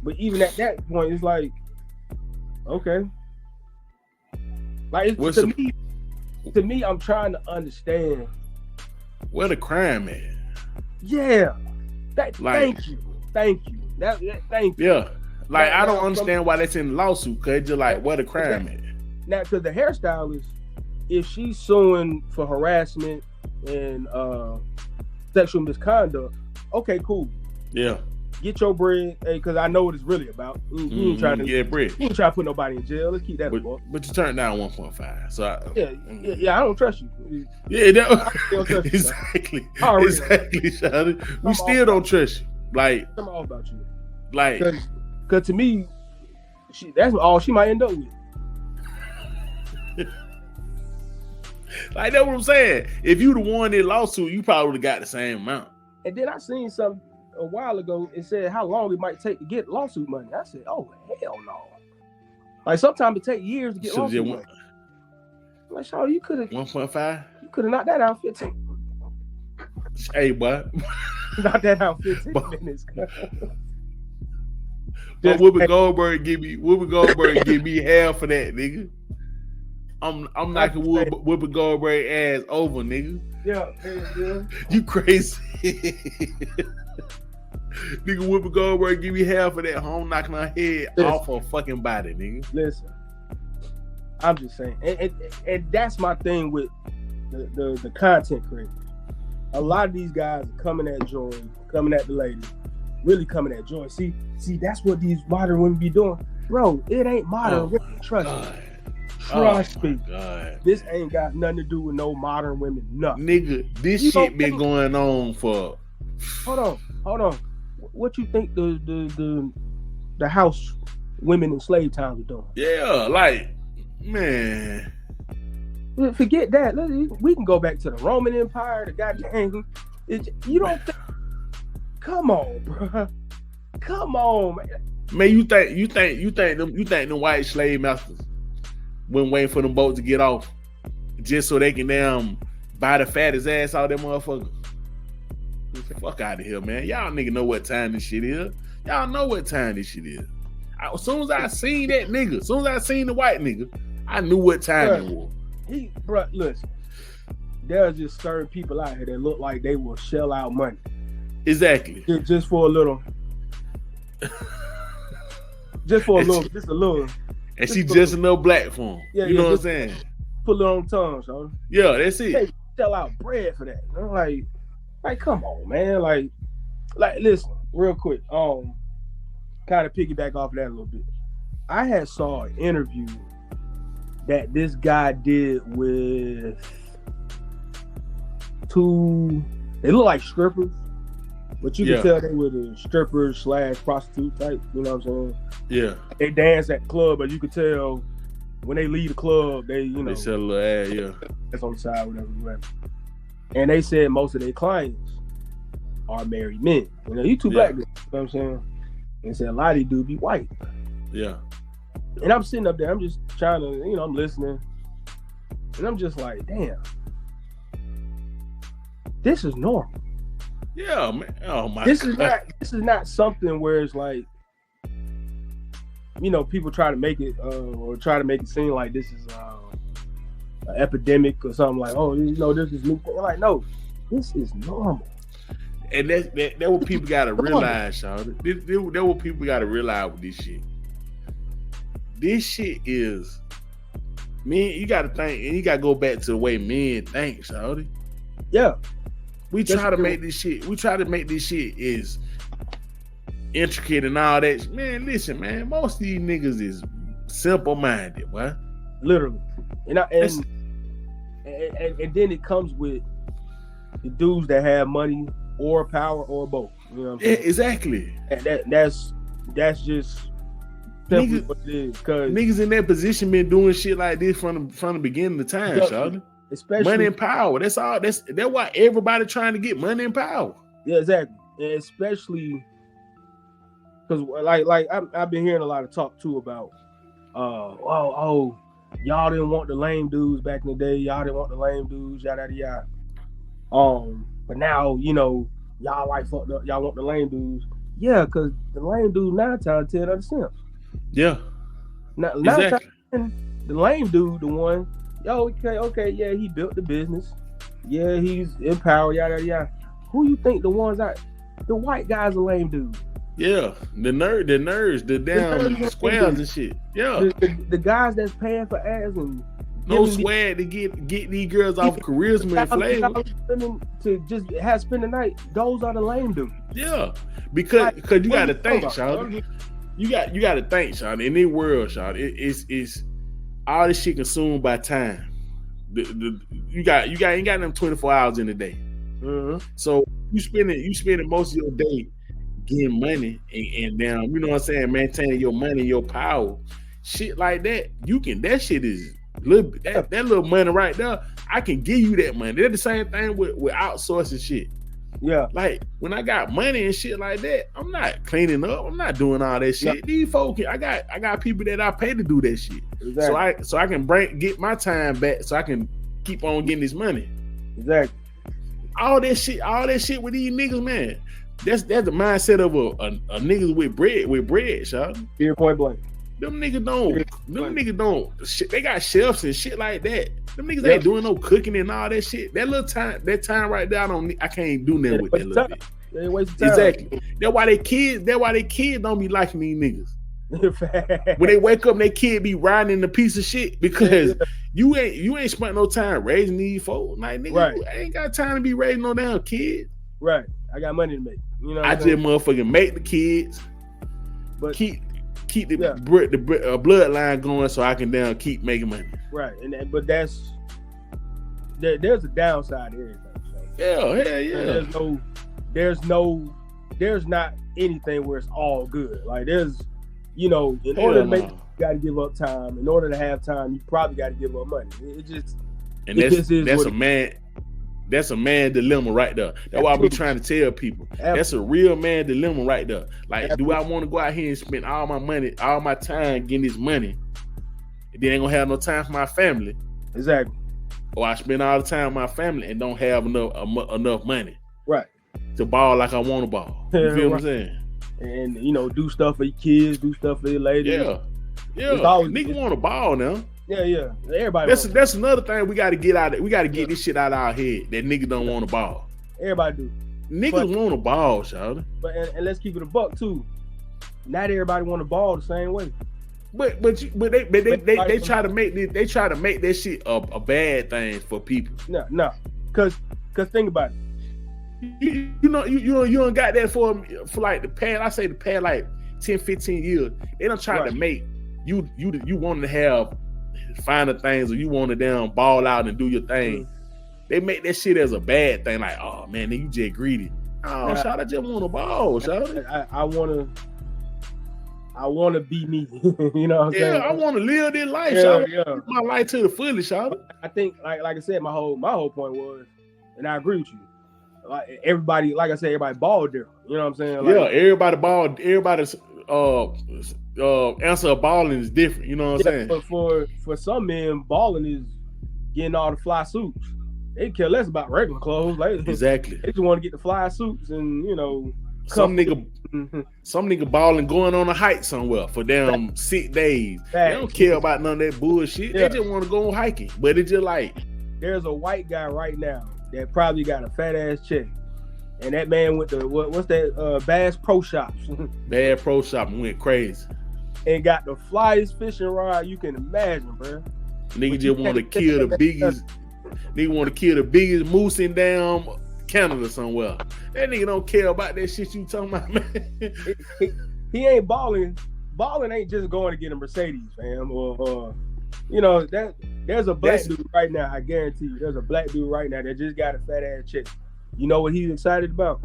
But even at that point, it's like, okay. Like, to me, I'm trying to understand where the crime at. Yeah. Thank you. Thank you. Yeah. Like, I don't understand why that's in the lawsuit, because it's just like, where the crime at? Now, because the hairstylist, if she's suing for harassment and sexual misconduct, okay, cool. Yeah. Get your bread, because I know what it's really about. You ain't trying to get bread. You ain't trying to put nobody in jail. Let's keep that. But you turned down 1.5. So I don't trust you. Yeah, exactly. Exactly, Shawty. We still don't trust you. Like, I'm all about you. Like, because to me, that's all she might end up with. Like, that's what I'm saying. If you the one in lawsuit, you probably would have got the same amount. And then I seen something a while ago. It said how long it might take to get lawsuit money. I said, oh hell no! Like, sometimes it take years to get lawsuit money. Like, Shaw, you could have 1.5. You could have knocked that out 15. Hey, boy, knocked that out 15 minutes. But Whoopi Goldberg give me half of that, nigga. I'm knocking Whoopi Goldberg ass over, nigga. Yeah. You crazy. Nigga, Whoopi Goldberg give me half of that. I'm knocking her head off her fucking body, nigga. Listen, I'm just saying. And that's my thing with the content creators. A lot of these guys are coming at Joy, coming at the lady, really coming at Joy. See, that's what these modern women be doing. Bro, it ain't modern women. Trust me. Trust me. God. This ain't got nothing to do with no modern women. Nothing. Nigga, this shit been going on for... Hold on. What you think the house women in slave times are doing? Yeah, like, man... Forget that. We can go back to the Roman Empire, the goddamn... You don't think... Come on, bro. Come on, man. Man, you think them white slave masters been waiting for them boats to get off just so they can buy the fattest ass out of that motherfucker? Fuck out of here, man. Y'all nigga know what time this shit is. Y'all know what time this shit is. As soon as I seen that nigga, as soon as I seen the white nigga, I knew what time it was. Listen, there's just certain people out here that look like they will shell out money. Exactly. Just for a little. Just a little. And she just enough black for him. Yeah, you know what I'm saying? Put it on tongue, son. Yeah, that's it. They sell out bread for that. I'm like, come on, man. Like, listen, real quick. Kind of piggyback off of that a little bit. I had saw an interview that this guy did with two. They look like strippers, but you can tell they were the strippers / prostitute type. You know what I'm saying? Yeah. They dance at the club, but you could tell when they leave the club, they sell a little ass, that's on the side, whatever. And they said most of their clients are married men. You two black dudes, you know what I'm saying? And said a lot of these dudes be white. Yeah. And I'm sitting up there, I'm just trying to, I'm listening. And I'm just like, damn. This is normal. Yeah, man. Oh my This God. is not something where it's like, people try to make it or try to make it seem like this is an epidemic or something like, oh, this is new. Like, no, this is normal. And that's what people gotta realize, y'all. That's what people gotta realize with this shit. This shit is, man, you gotta think, and you gotta go back to the way men think, shawty. Yeah. We try to make this shit is intricate and all that. Man, listen, man, most of these niggas is simple-minded, boy. Literally. And then it comes with the dudes that have money or power or both. You know what I'm saying? Yeah, exactly. And that's just simply what it is. Cause niggas in that position been doing shit like this from the beginning of the time, shawty. Especially money and power. That's all. That's why everybody trying to get money and power. Yeah, exactly. And especially because like I've been hearing a lot of talk too about y'all didn't want the lame dudes back in the day. Y'all didn't want the lame dudes, yada yada. But now y'all like fucked up. Y'all want the lame dudes. Yeah, because the lame dude 9 times 10 are the simps. Yeah. Now, exactly. 9 times 10, the lame dude, the one. Yo, okay, yeah, he built the business. Yeah, he's in power, yada yada. Who you think the ones out? The white guys are lame dudes. Yeah, the nerds, the damn squares and shit. Yeah, the guys that's paying for ass and no swag to get these girls off charisma and flavor to just spend the night. Those are the lame dudes. Yeah, because you got to think, Sean. You got to think, Sean. In this world, Sean, it's all this shit consumed by time. You ain't got them 24 hours in a day. Mm-hmm. So you spending most of your day getting money and now, you know what I'm saying, maintaining your money, your power, shit like that. That shit is that little money right there. I can give you that money. They're the same thing with outsourcing shit. Yeah, like when I got money and shit like that, I'm not cleaning up. I'm not doing all that shit. Yeah. These folks, I got people that I pay to do that shit. Exactly. So I can get my time back, so I can keep on getting this money. Exactly. All that shit with these niggas, man. That's the mindset of a niggas with bread, Sean. Here, point blank. Them niggas don't. They got chefs and shit like that. Them niggas ain't doing no cooking and all that shit. That time right there, I can't do nothing with that little bit. They ain't wasting time. Exactly. That's why they kids don't be liking these niggas. When they wake up, they kid be riding in a piece of shit because you ain't spent no time raising these folks. Like nigga, right. I ain't got time to be raising no damn kids. Right. I got money to make. You know. I just motherfucking make the kids, but keep the bloodline going so I can down keep making money. Right. But there's a downside to everything. So. Yeah. There's not anything where it's all good. Like there's, in order to make, you got to give up time. In order to have time, you probably got to give up money. That's a man dilemma right there. That's why I be trying to tell people. Absolutely. That's a real man dilemma right there. Like, absolutely. Do I want to go out here and spend all my money, all my time getting this money, and then ain't gonna have no time for my family? Exactly. Or I spend all the time with my family and don't have enough money. Right. To ball like I want to ball. You feel what I'm saying? And do stuff for your kids, do stuff for your ladies. Yeah. Nigga want to ball now. Yeah. Everybody. That's another thing we got to get out of. We got to get this shit out of our head that niggas don't want to ball. Everybody do. Niggas want to ball, shawty. But and let's keep it a buck too. Not everybody want to ball the same way. But they try to make that shit a bad thing for people. No. Cause think about it. You don't got that for like the past like 10, 15 years. They don't try to make you want to have finer things, or you want to damn ball out and do your thing. Mm-hmm. They make that shit as a bad thing, like, oh man, then you just greedy. Oh, shout, I just want to ball, shout. I want to be me. You know what I'm saying? Yeah, I want to live this life, shout. My life to the fullest, shout. I think, like I said, my whole point was, and I agree with you. Like everybody, like I said, everybody balled there. You know what I'm saying? Like, everybody balled. Everybody's answer of balling is different. You know what I'm saying? But for some men, balling is getting all the fly suits. They care less about regular clothes. Like, exactly. They just want to get the fly suits and some nigga balling going on a hike somewhere for damn 6 days. They don't care about none of that bullshit. They just want to go hiking. But it's just like, there's a white guy right now that probably got a fat ass check, and that man went to what's that Bass Pro Shops. Bad Pro Shop went crazy and got the flyest fishing rod you can imagine, bro. Nigga just want to kill the biggest. Nigga want to kill the biggest moose in damn Canada somewhere. That nigga don't care about that shit you talking about, man. He ain't balling. Balling ain't just going to get a Mercedes, fam, or that there's a black dude right now. I guarantee you, there's a black dude right now that just got a fat ass check. You know what he's excited about?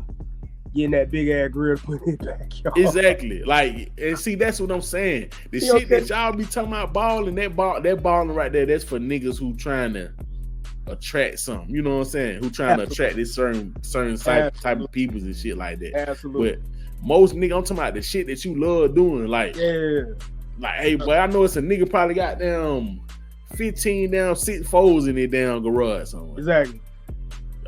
Getting that big ass grill put in his backyard. Exactly. Like, and see, that's what I'm saying. The shit that y'all be talking about balling, that balling right there, that's for niggas who trying to attract something. You know what I'm saying? Who trying to attract this certain type of peoples and shit like that. Absolutely. But most niggas, I'm talking about the shit that you love doing. Like, like, hey, boy, I know it's a nigga probably got damn 15 down 6 folds in their damn garage somewhere. Exactly.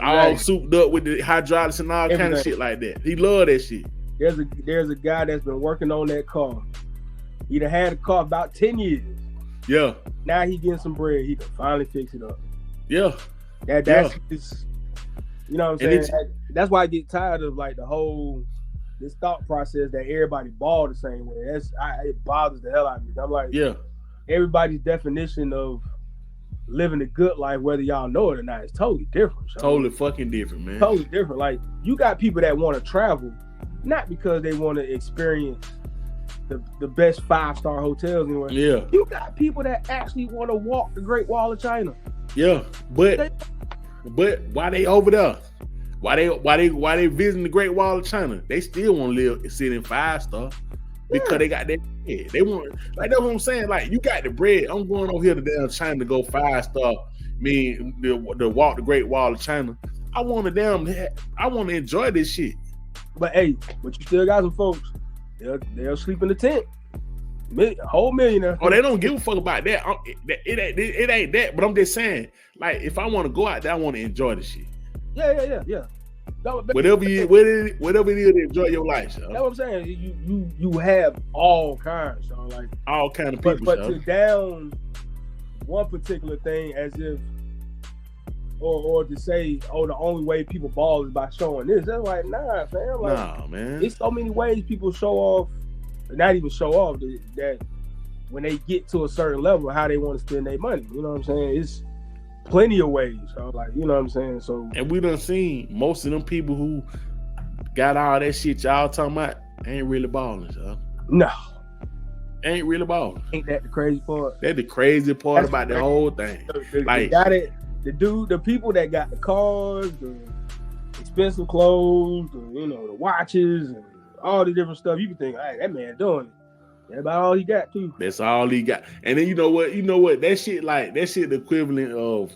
All souped up with the hydraulics and all kind of shit like that. He love that shit. There's a guy that's been working on that car. He done had the car about 10 years. Yeah. Now he getting some bread. He can finally fix it up. Yeah. That's his, you know what I'm saying? That's why I get tired of like this thought process that everybody ball the same way. It bothers the hell out of me. I'm like, everybody's definition of living a good life, whether y'all know it or not, is totally different. Totally fucking different, man. Totally different. Like, you got people that want to travel, not because they want to experience the best 5-star hotels anywhere. Yeah. You got people that actually want to walk the Great Wall of China. Yeah, but why they over there? Why they visiting the Great Wall of China? They still want to sit in 5-star because they got that bread. They want, like, that's what I'm saying. Like, you got the bread. I'm going over here to damn China to go 5-star. To walk the Great Wall of China. I want to enjoy this shit. But hey, you still got some folks. They'll sleep in the tent. Whole millionaire. Oh, they don't give a fuck about that. It ain't that. But I'm just saying, like, if I want to go out there, I want to enjoy the shit. Yeah. Whatever it is to enjoy your life, so. That's what I'm saying. You have all kinds, so like all kind of people. But to down one particular thing as if, or to say, oh, the only way people ball is by showing this. That's like, nah, fam. Like, nah, man. There's so many ways people show off. Not even show off, that when they get to a certain level, how they want to spend their money. You know what I'm saying? It's plenty of ways. So, like, you know what I'm saying? So, and we done seen most of them people who got all that shit y'all talking about ain't really balling, so. No. Ain't really balling. Ain't that the crazy part? That's the crazy part about the whole thing. The people that got the cars, the expensive clothes, the watches, and all the different stuff, you can think, hey, that man doing it. That's about all he got too. That's all he got. And then you know what? That shit the equivalent of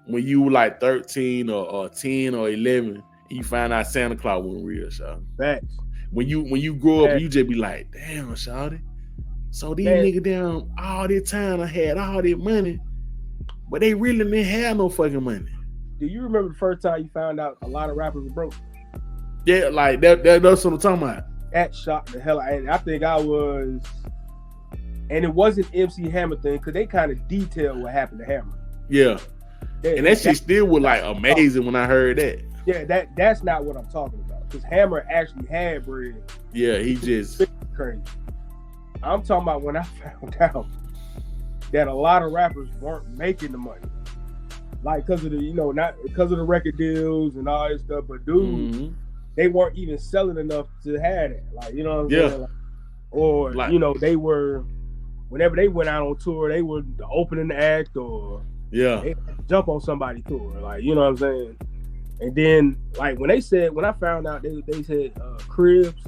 when you were like 13 or 10 or 11, and you find out Santa Claus wasn't real, shawty. Facts. When you grow up, you just be like, damn, shawty. So these niggas down all this time I had all this money, but they really didn't have no fucking money. Do you remember the first time you found out a lot of rappers were broke? Yeah, like that's what I'm talking about. That shocked the hell out of me. I think I was And it wasn't MC Hammer thing because they kind of detailed what happened to Hammer. Yeah. And that shit still was like amazing when I heard that. Yeah, that's not what I'm talking about. Because Hammer actually had bread. Yeah, he just crazy. I'm talking about when I found out that a lot of rappers weren't making the money. Like because of the, not because of the record deals and all that stuff, but dude, they weren't even selling enough to have it. Like, you know what I'm saying? Like, or they were, whenever they went out on tour, they were the opening act or they had to jump on somebody's tour. Like, you know what I'm saying? And then like when I found out they said cribs,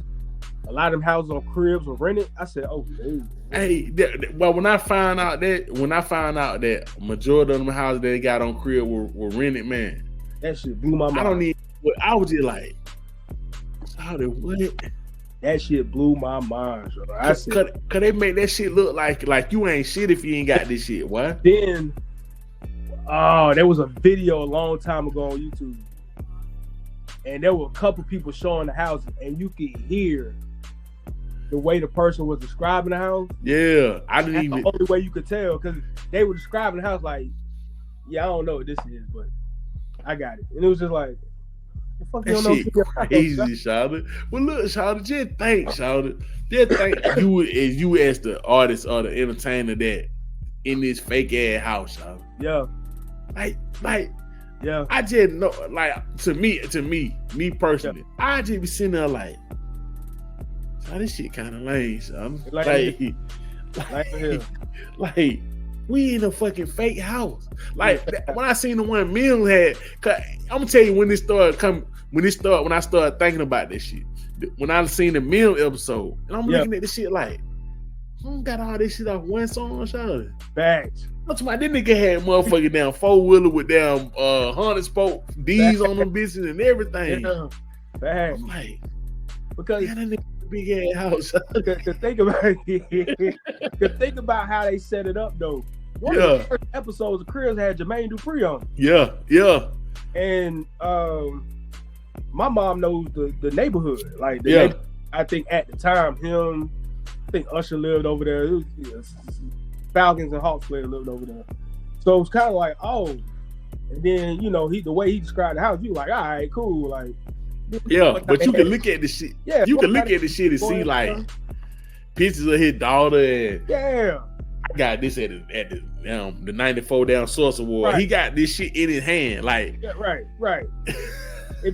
a lot of them houses on cribs were rented, I said, oh, dude. Hey, well, when I found out that majority of them houses they got on crib were rented, man, that shit blew my mind. I was just like, how did what? That shit blew my mind, bro. I said, cause they make that shit look like you ain't shit if you ain't got this shit. What? Then, there was a video a long time ago on YouTube, and there were a couple people showing the houses, and you could hear the way the person was describing the house. Yeah, That's the only way you could tell, because they were describing the house like, I don't know what this is, but I got it. And it was just like, the fuck that shit crazy, Shawty. Well, look, Shawty, just think you as the artist or the entertainer that in this fake ass house, Shawty. Yeah. Like, yeah. I just know, like, to me personally, I just be sitting there like, this shit kind of lame, son. Like, we in a fucking fake house. Like when I seen the one Mill had, I'm gonna tell you when I started thinking about this shit. When I seen the Mill episode, and I'm looking at this shit like, got all this shit off one song, Shawty. Facts. What's my this nigga had motherfucking damn 4-wheeler with damn 100-spoke D's on them bitches and everything. Yeah. Facts. I'm like, because that nigga big ass house. to think about how they set it up though. One of the first episodes of Cribs had Jermaine Dupri on it. Yeah. And my mom knows the neighborhood. Like I think at the time I think Usher lived over there. It was, Falcons and Hawks player lived over there. So it was kind of like, and then the way he described the house, you like, all right, cool, like. Yeah, but you can look at the shit. Yeah, you can look at the shit and see like pictures of his daughter and I got this at the 94 down Source Award. Right. He got this shit in his hand, like right.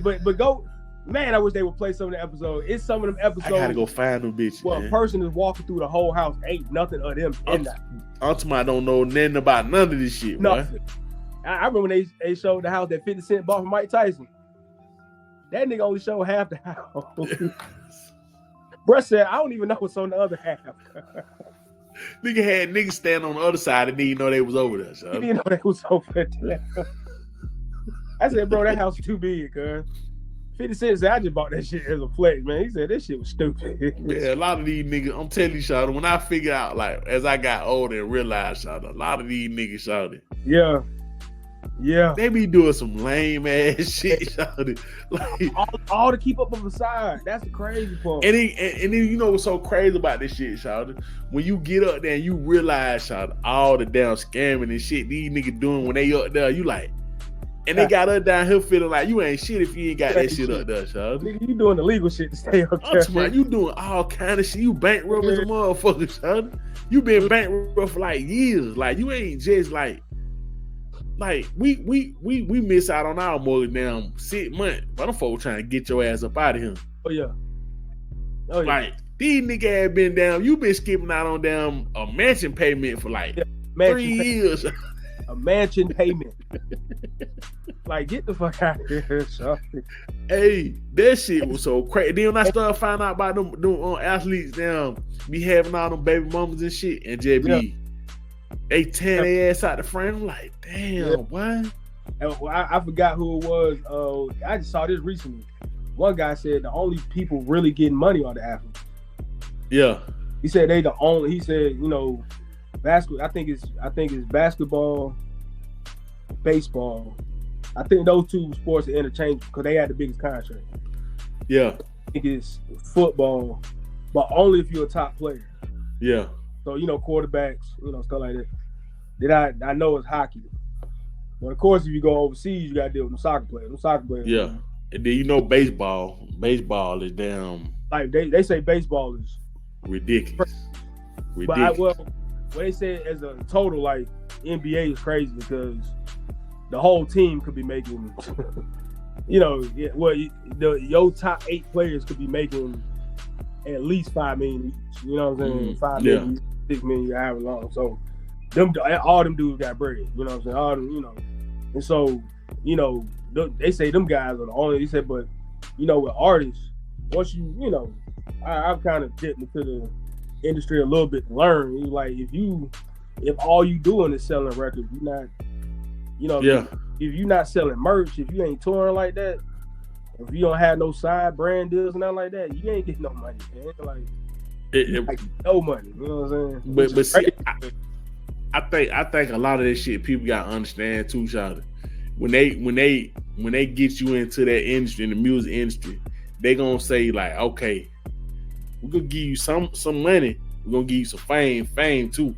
but go, man. I wish they would play some of the episodes. It's some of them episodes. I gotta go find them bitches. Well, a person is walking through the whole house, ain't nothing of them in that. I don't know nothing about none of this shit. Nothing. I remember when they showed the house that 50 Cent bought from Mike Tyson. That nigga only showed half the house. Bruh said, I don't even know what's on the other half. Nigga had niggas stand on the other side and didn't know they was over there, son. He didn't know they was over there. I said, bro, that house is too big, cuz. 50 Cent said, I just bought that shit as a flex, man. He said, this shit was stupid. Yeah, a lot of these niggas, I'm telling you, Shawty, when I figured out, like, as I got older and realized, Shawty, a lot of these niggas, Shawty. Yeah. They be doing some lame ass shit, Shawty. Like, all to keep up a facade. That's the crazy part. And then you know what's so crazy about this shit, Shawty? When you get up there and you realize, Shawty, all the damn scamming and shit these niggas doing when they up there, you like, and they got us down here feeling like you ain't shit if you ain't got that shit up there, Shawty. Nigga, you doing illegal shit to stay up there. About, you doing all kind of shit. You bankrupt as a motherfucker, Shawty. You been bankrupt for like years. Like you ain't just like we miss out on our mortgage now 6 months. But them folks trying to get your ass up out of here. Oh yeah. Like these niggas have been down. You been skipping out on damn a mansion payment for like 3 years. A mansion payment. Like get the fuck out of here, Shawty. Hey, that shit was so crazy. Then when I started finding out about them athletes down be having all them baby mamas and shit, and JB. They tear their ass out the frame. I'm like, damn, what? I forgot who it was. I just saw this recently. One guy said the only people really getting money are the athletes. Yeah. He said they the only. He said, basketball. I think it's basketball, baseball. I think those two sports are interchangeable because they had the biggest contract. Yeah. I think it's football, but only if you're a top player. Yeah. So quarterbacks, stuff like that. Then I know it's hockey. But of course, if you go overseas, you got to deal with them soccer players. Yeah, and then baseball. Baseball is damn. Like they say, baseball is ridiculous. But what they say as a total, like NBA is crazy because the whole team could be making, your top 8 players could be making at least $5 million each. You know what I'm saying? $5 million, $6 million, however long. So all them dudes got bread. You know what I'm saying? All them, and so they say them guys are the only. They said, but with artists, once I've kind of dipped into the industry a little bit to learn. Like if all you doing is selling records, you're not, if you're not selling merch, if you ain't touring like that, if you don't have no side brand deals and nothing like that, you ain't getting no money, man. Like no money. You know what I'm saying? But see, I think a lot of this shit people gotta understand too, Shawty. When they get you into that industry, in the music industry, they gonna say like, okay, we're gonna give you some money, we're gonna give you some fame too.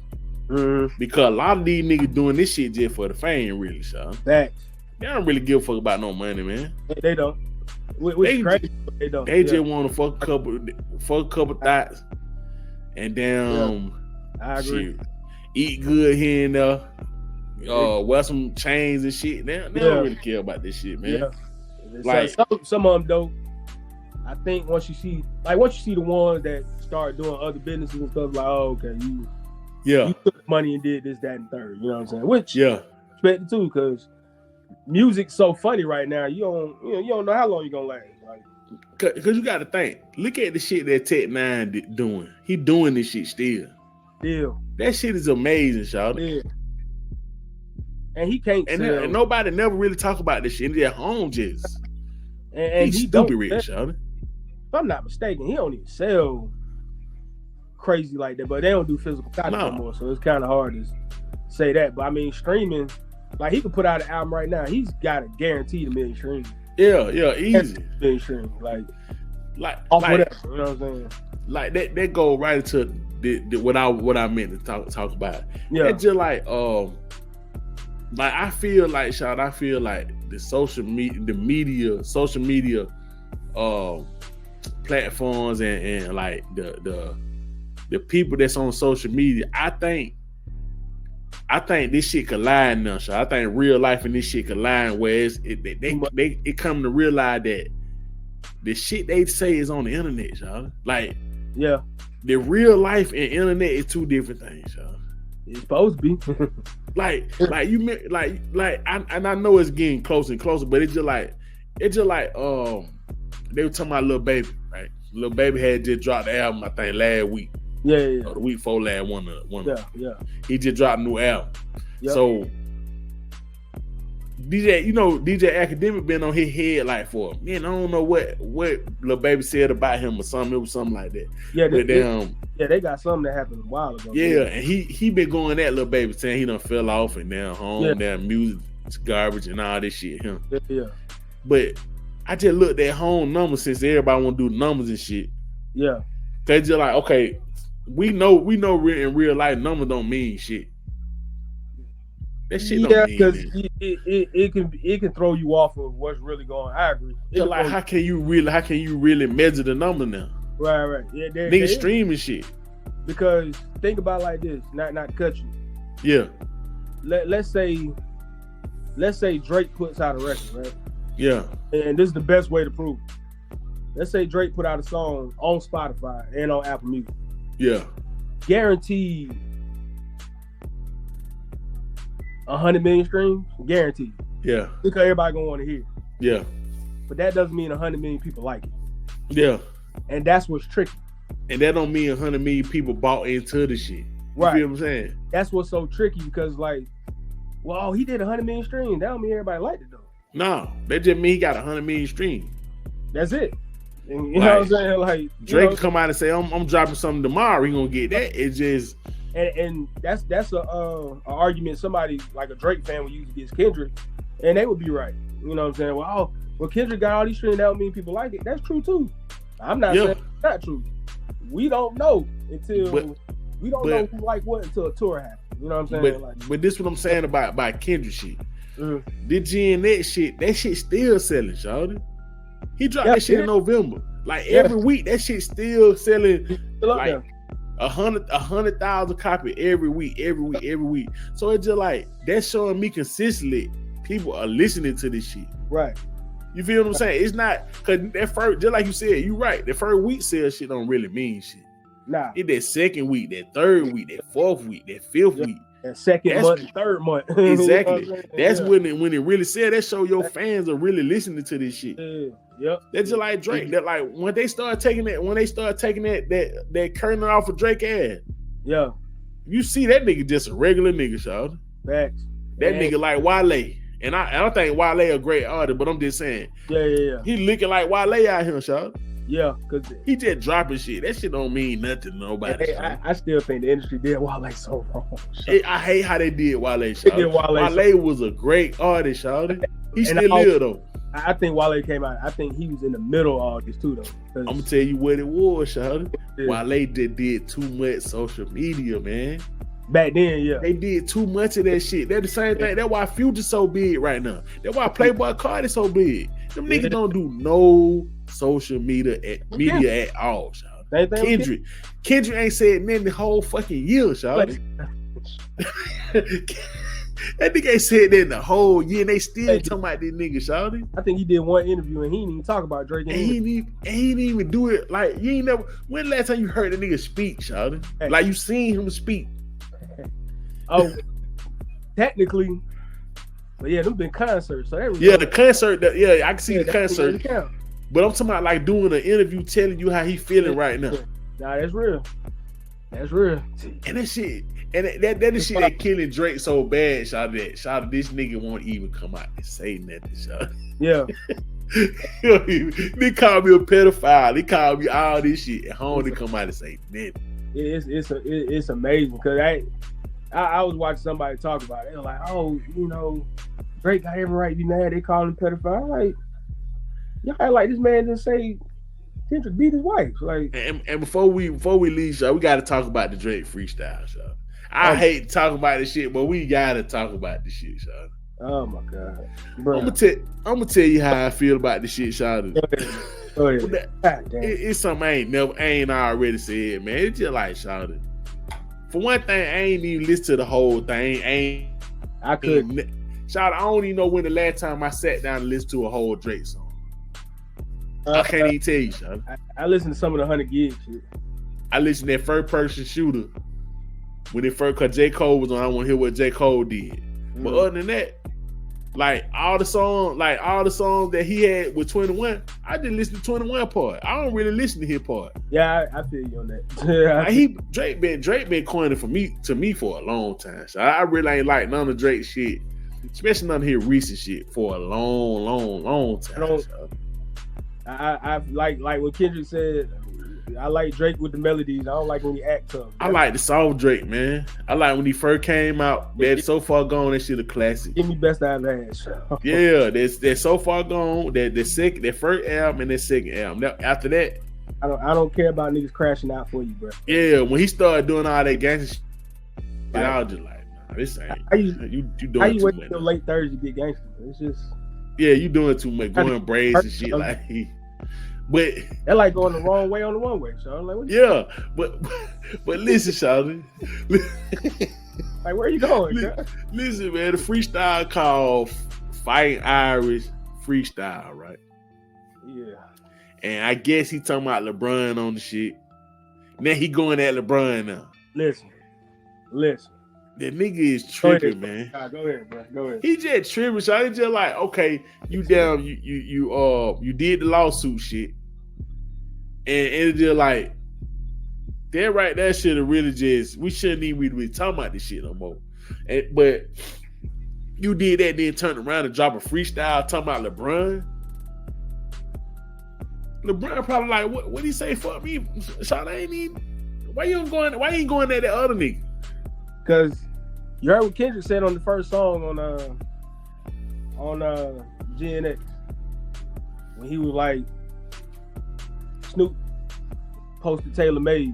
Mm-hmm. Because a lot of these niggas doing this shit just for the fame, really, Sean. Facts. They don't really give a fuck about no money, man. They don't. Which crazy, but they don't. They just want to fuck a couple thoughts, and damn, I agree. Shit, eat good here and there. Wear some chains and shit. They don't really care about this shit, man. Yeah. Like some of them though. I think once you see the ones that start doing other businesses and stuff, like, oh, okay, you took money and did this, that, and third. You know what I'm saying? Which expect it too, because music's so funny right now. You don't know how long you're gonna last. Like, because you got to think. Look at the shit that Tech Nine doing. He doing this shit still. That shit is amazing, Shawty. Yeah. And he can't. And nobody never really talk about this shit. In their home just. And he's stupid rich, Shawty. If I'm not mistaken, he don't even sell crazy like that. But they don't do physical copy no more, so it's kind of hard to say that. But I mean, streaming, like he could put out an album right now. He's got a guaranteed 1 million streams. Yeah, easy. 1 million streams, like whatever. You know what I'm saying? Like that go right into what I meant to talk about. Yeah, it's just like I feel like the social media platforms and like the people that's on social media, I think this shit collide now, so I think real life and this shit collide where it come to realize that the shit they say is on the internet, y'all. Like, yeah, the real life and internet is two different things, y'all. It's supposed to be. like I know it's getting closer and closer, but it's just like they were talking about Lil Baby, right? Lil Baby had just dropped the album, I think, last week. Yeah. Or the week before last one. Yeah. He just dropped a new album. Yep. So DJ Academic been on his head like for, man, I don't know what Lil Baby said about him or something. It was something like that. Yeah, they got something that happened a while ago. Yeah, and he been going at Lil Baby saying he done fell off and down home, down music garbage and all this shit. Yeah. But I just looked at home numbers since everybody want to do numbers and shit. Yeah. They just like, okay, we know in real life numbers don't mean shit. That shit don't mean because it can throw you off of what's really going on. I agree. It's like how can you really measure the number now? Right. Yeah, niggas streaming shit. Because think about it like this, not to cut you. Yeah. Let's say Drake puts out a record, right? Yeah. And this is the best way to prove it. Let's say Drake put out a song on Spotify and on Apple Music. Yeah. Guaranteed 100 million streams. Guaranteed. Yeah. Because everybody gonna want to hear it. Yeah. But that doesn't mean 100 million people like it. Yeah. And that's what's tricky. And that don't mean 100 million people bought into the shit. You right. feel what I'm saying? That's what's so tricky because like, well, he did 100 million streams. That don't mean everybody liked it though. No, that just mean he got 100 million streams. That's it. And you know what I'm saying? Like Drake come out and say, I'm dropping something tomorrow. He gonna get that. It's just and that's a argument somebody like a Drake fan would use against Kendrick, and they would be right. You know what I'm saying? Well, Kendrick got all these streams. That don't mean people like it. That's true too. I'm not saying it's not true. We don't know until We don't know who like what until a tour happens. You know what I'm saying? But this what I'm saying about Kendrick shit. Mm-hmm. The GNX shit, that shit still selling, shawty. He dropped that shit in November. Like every week, that shit still selling like 100,000 copies every week. So it's just like that's showing me consistently people are listening to this shit. Right. You feel what I'm saying? It's not because that first, just like you said, you right. The first week sales shit don't really mean shit. Nah. It's that second week, that third week, that fourth week, that fifth week. That second month, third month. Exactly. That's when it really said that show your fans are really listening to this shit. Yep. That's just like Drake. That like when they start taking that curtain off of Drake ass. Yeah. You see that nigga just a regular nigga, y'all. Facts. That nigga like Wale. And I don't think Wale a great artist, but I'm just saying. Yeah. He looking like Wale out here, y'all. Yeah, because he just dropping shit. That shit don't mean nothing to nobody. Hey, I still think the industry did Wale so wrong. I hate how they did Wale. Wale was a great artist, y'all. He still live though. I think Wale came out. I think he was in the middle of all this too, though. I'm gonna tell you what it was, Shawty. Wale did too much social media, man. Back then, yeah. They did too much of that shit. They're the same thing. That's why Future's so big right now. That's why Playboy Cardi so big. Them niggas don't do no social media at all, Shawty. Kendrick ain't said nothing the whole fucking year, Shawty. That nigga ain't said that in the whole year, and they still talking about this nigga, Shawty. I think he did one interview and he didn't even talk about Drake. And he didn't even do it. Like, you ain't never. When last time you heard the nigga speak, Shawty? Like, you seen him speak? Oh, technically, but yeah, them been concerts. So the concert. I can see the concert. But I'm talking about like doing an interview, telling you how he feeling right now. Nah, that's real. That's real. And that shit, and that is shit that killing Drake so bad, Shout out, this nigga won't even come out and say nothing, Shout. Yeah. They call me a pedophile. They call me all this shit. And home to come out and say nothing. It's amazing because I was watching somebody talk about it. They were like, oh, you know, Drake got every right to be mad. They call him pedophile. I'm like, y'all like this man didn't say Kendrick beat his wife. Like, and before we leave, y'all, we got to talk about the Drake freestyle, y'all. I hate talking about this shit, but we got to talk about this shit, y'all. Oh my god, bro. I'm gonna tell you how I feel about this shit, y'all. Go ahead. It's something I ain't already said, man. It's just like, y'all. For one thing, I ain't even listen to the whole thing. I couldn't. Shout out, I don't even know when the last time I sat down and listened to a whole Drake song. I can't even tell you, shout out. I listened to some of the 100 gig shit. I listened to that first person shooter when it first, cause J. Cole was on. I want to hear what J. Cole did. But other than that, like all the songs that he had with 21, I didn't listen to 21 part. I don't really listen to his part. Yeah, I feel you on that. Like Drake been coining to me for a long time. So I really ain't like none of Drake's shit, especially none of his recent shit for a long time. I like what Kendrick said. I like Drake with the melodies. I don't like when he act tough. I like the soft Drake, man. I like when he first came out. That So Far Gone, that shit a classic. Give me Best I Ever Had. Yeah, that's So Far Gone. That first album and that second album. After that, I don't care about niggas crashing out for you, bro. Yeah, when he started doing all that gangster shit, I was just like, nah, this ain't. You doing how you too wait much. till late 30s to get gangster? It's just you doing too much, going braids and shit like. But they're like going the wrong way on the one way, so I'm like, but listen, Shawty. Like, where are you going? Listen, man, the freestyle called Fighting Irish Freestyle, right? Yeah. And I guess he talking about LeBron on the shit. Now he going at LeBron now. Listen. That nigga is tripping, man. Go ahead, bro. Go ahead. He just tripping, so he just like, okay, you down, you did the lawsuit shit, and it's just like that right. That should have really just we shouldn't even be talking about this shit no more. But you did that, then turn around and drop a freestyle talking about LeBron. LeBron probably like, what he say? Fuck me, Sean. I ain't even. Why you ain't going at that other nigga? Because you heard what Kendrick said on the first song on GNX when he was like, Snoop posted Taylor Made.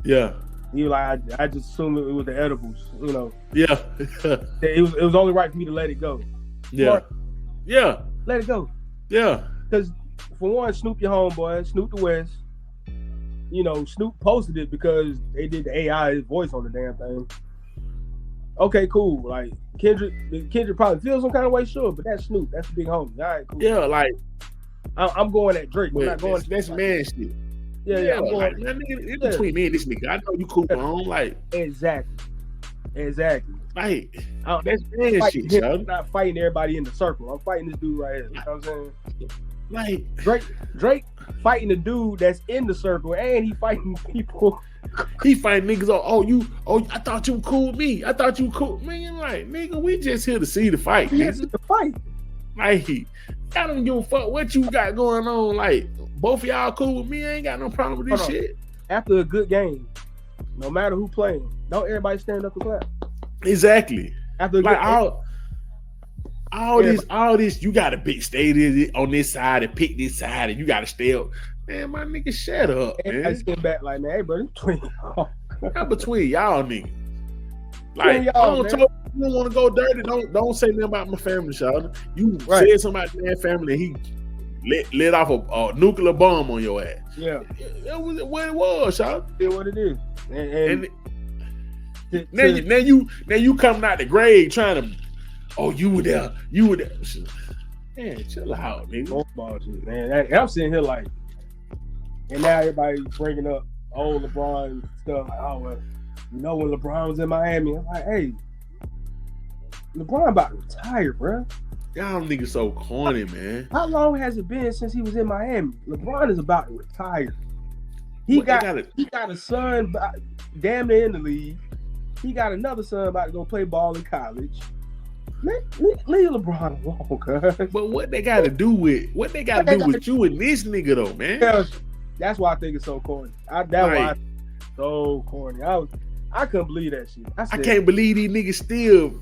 Yeah. He was like, I just assumed it was the edibles, you know. Yeah. It was only right for me to let it go. Yeah. Mark, Yeah. let it go. Yeah. Because for one, Snoop your homeboy, Snoop the West. You know, Snoop posted it because they did the AI voice on the damn thing. Okay, cool. Like Kendrick probably feels some kind of way, sure, but that's Snoop. That's the big homie. All right, cool. Yeah, like I'm going at Drake. I'm not going. That's man shit. Yeah. I'm going. Like, man, it's between me and this nigga. I know you cool, man. Like exactly. Like that's man shit, yo. I'm not fighting everybody in the circle. I'm fighting this dude right here. You know what I'm saying? Like Drake fighting the dude that's in the circle, and he fighting people. He fighting niggas. I thought you were cool with me. I thought you were cool, man. Like nigga, we just here to see the fight. Yes, the fight. Like I don't give a fuck what you got going on. Like both of y'all cool with me. I ain't got no problem with this shit. After a good game, no matter who playing, don't everybody stand up and clap. Exactly. After like all this, you gotta stay on this side and pick this side, and you gotta stay up. Man, my nigga, shut up, man. I just get back like, man, hey, bro, it's between y'all. Not between y'all niggas. Like, you don't want to go dirty. Don't say nothing about my family, Shawty. You said something about their family, and he lit off a nuclear bomb on your ass. Yeah, that was what it was, Shawty. It's what it is. And now you coming out the grave trying to. Oh, you were there. Man, chill out, nigga. Bullshit, man. I'm sitting here like, and now everybody bringing up old LeBron stuff. Like, oh, well, you know when LeBron was in Miami? I'm like, hey, LeBron about to retire, bro. Y'all niggas so corny, man. How long has it been since he was in Miami? LeBron is about to retire. He got a son damn near in the league. He got another son about to go play ball in college. Leave LeBron alone, cuz. But what they got to do with you and this nigga though, man? That's why I think it's so corny. Why it's so corny. I couldn't believe that shit. I can't believe these niggas still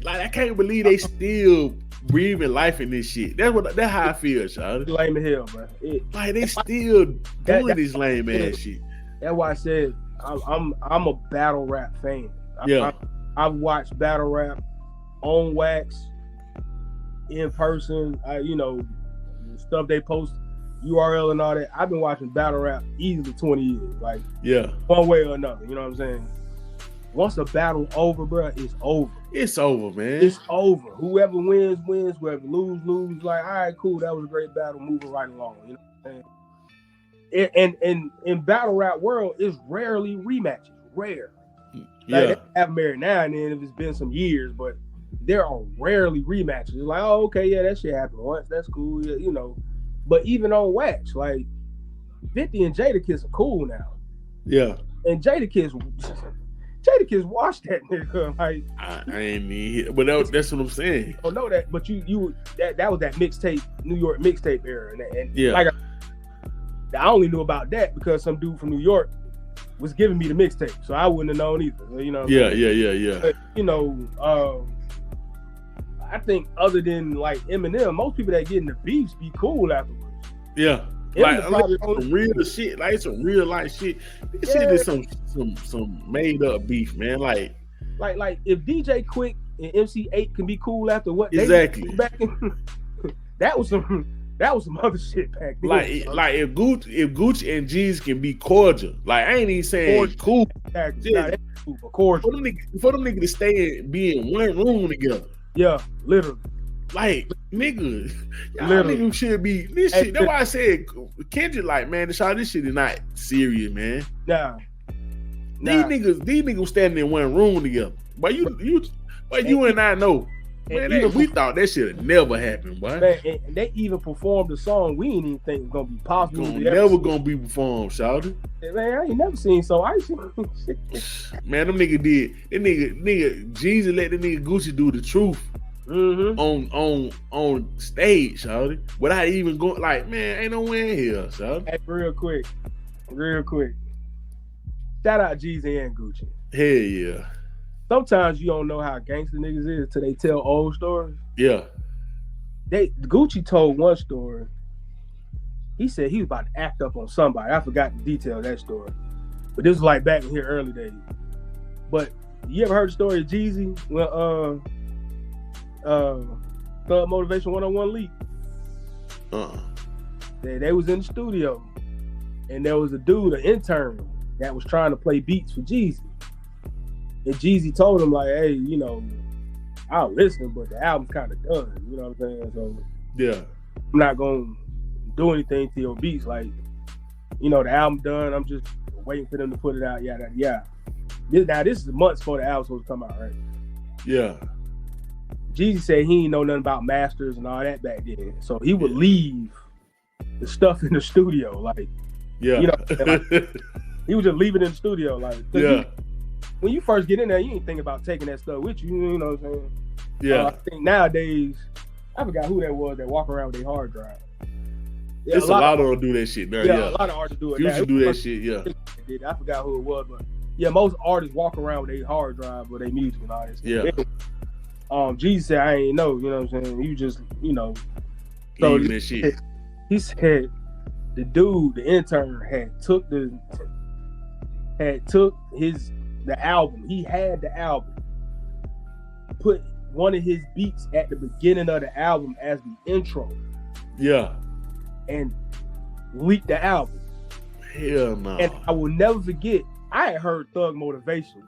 like. I can't believe they still breathing life in this shit. That's how I feel, Shawty. Lame as hell, bro. Like they still doing this lame ass shit. That's why I said I'm a battle rap fan. I've watched battle rap on wax, in person, stuff they post, URL and all that. I've been watching battle rap easily 20 years, like one way or another. You know what I'm saying? Once the battle over, bro, it's over. It's over, man. It's over. Whoever wins, whoever lose. Like, all right, cool. That was a great battle. Moving right along. You know what I'm saying? And in battle rap world, it's rarely rematches. Rare. Like, they have them every now and then if it's been some years, but there are rarely rematches. It's like, oh, okay, yeah, that shit happened once. That's cool, yeah, you know. But even on wax, like 50 and Jadakiss are cool now. Yeah. And Jadakiss washed that nigga. Like I ain't need, but that's what I'm saying. I don't know that, but that was that mixtape, New York mixtape era, and like I only knew about that because some dude from New York was giving me the mixtape, so I wouldn't have known either. You know? Yeah. But, I think other than like Emmanuel, most people that get in the beefs be cool afterwards. Yeah. Like some real shit, like some real life shit. This shit is some made up beef, man. Like if DJ Quick and MC8 can be cool after what exactly they back in, that was some other shit back then. Like if Gucci and G's can be cordial, like I ain't even saying cool. Cordial. For them niggas to stay and be in one room together. Yeah, literally. Like, nigga, y'all niggas should be this shit. That's why I said Kendrick, like, man, this shit is not serious, man. Nah. These niggas standing in one room together. But you and I know. Man, we thought that shit had never happened, boy. Man, and they even performed a song we didn't even think was gonna be possible. Never gonna be performed, shawty. Man, I ain't never seen so icy. Man, them nigga did. That nigga Jesus let the nigga Gucci do the truth on stage, shawty. Without even going, like, man, ain't no way in here, shawty. Hey, real quick. Shout out Jeezy and Gucci. Hell yeah. Sometimes you don't know how gangster niggas is till they tell old stories. Yeah. Gucci told one story. He said he was about to act up on somebody. I forgot the detail of that story. But this was like back in here early days. But you ever heard the story of Jeezy when Thug Motivation 101 leaked? They was in the studio, and there was a dude, an intern, that was trying to play beats for Jeezy. And Jeezy told him, like, hey, you know, I'll listen, but the album's kind of done. You know what I'm saying? So yeah, I'm not gonna do anything to your beats. Like, you know, the album done. I'm just waiting for them to put it out. Yeah. This is months before the album's supposed to come out, right? Yeah. Jeezy said he ain't know nothing about masters and all that back then, so he would leave the stuff in the studio, like, yeah, you know, like, he would just leave it in the studio, like, yeah. When you first get in there, you ain't think about taking that stuff with you. You know what I'm saying? Yeah. I think nowadays, I forgot who that was that walk around with their hard drive. Yeah, a lot of them do that shit now. Yeah, a lot of artists do it. Future do that shit. Yeah. I forgot who it was, but yeah, most artists walk around with their hard drive with their music and all that stuff. Yeah. Jeezy said, I ain't know, you know what I'm saying? You just, you know. So that shit. He said the dude, the intern, took the album. He had the album. Put one of his beats at the beginning of the album as the intro. Yeah. And leaked the album. Hell no. And I will never forget, I had heard Thug Motivation.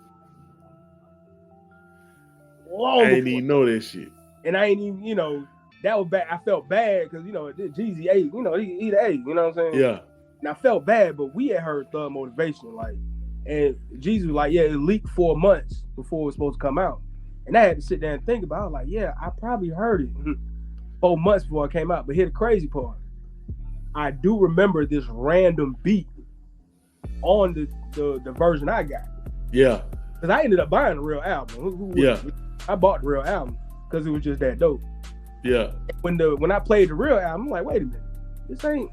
I didn't even know that shit. And I ain't even, you know, that was bad. I felt bad because, you know, Jeezy A, you know, he the A, you know what I'm saying? Yeah. And I felt bad, but we had heard Thug Motivation, like, and Jeezy was like, yeah, it leaked 4 months before it was supposed to come out. And I had to sit there and think about it. I was like, yeah, I probably heard it 4 months before it came out. But here's the crazy part. I do remember this random beat on the version I got. Yeah. Because I ended up buying the real album. I bought the real album because it was just that dope. Yeah. When I played the real album, I'm like, wait a minute, this ain't.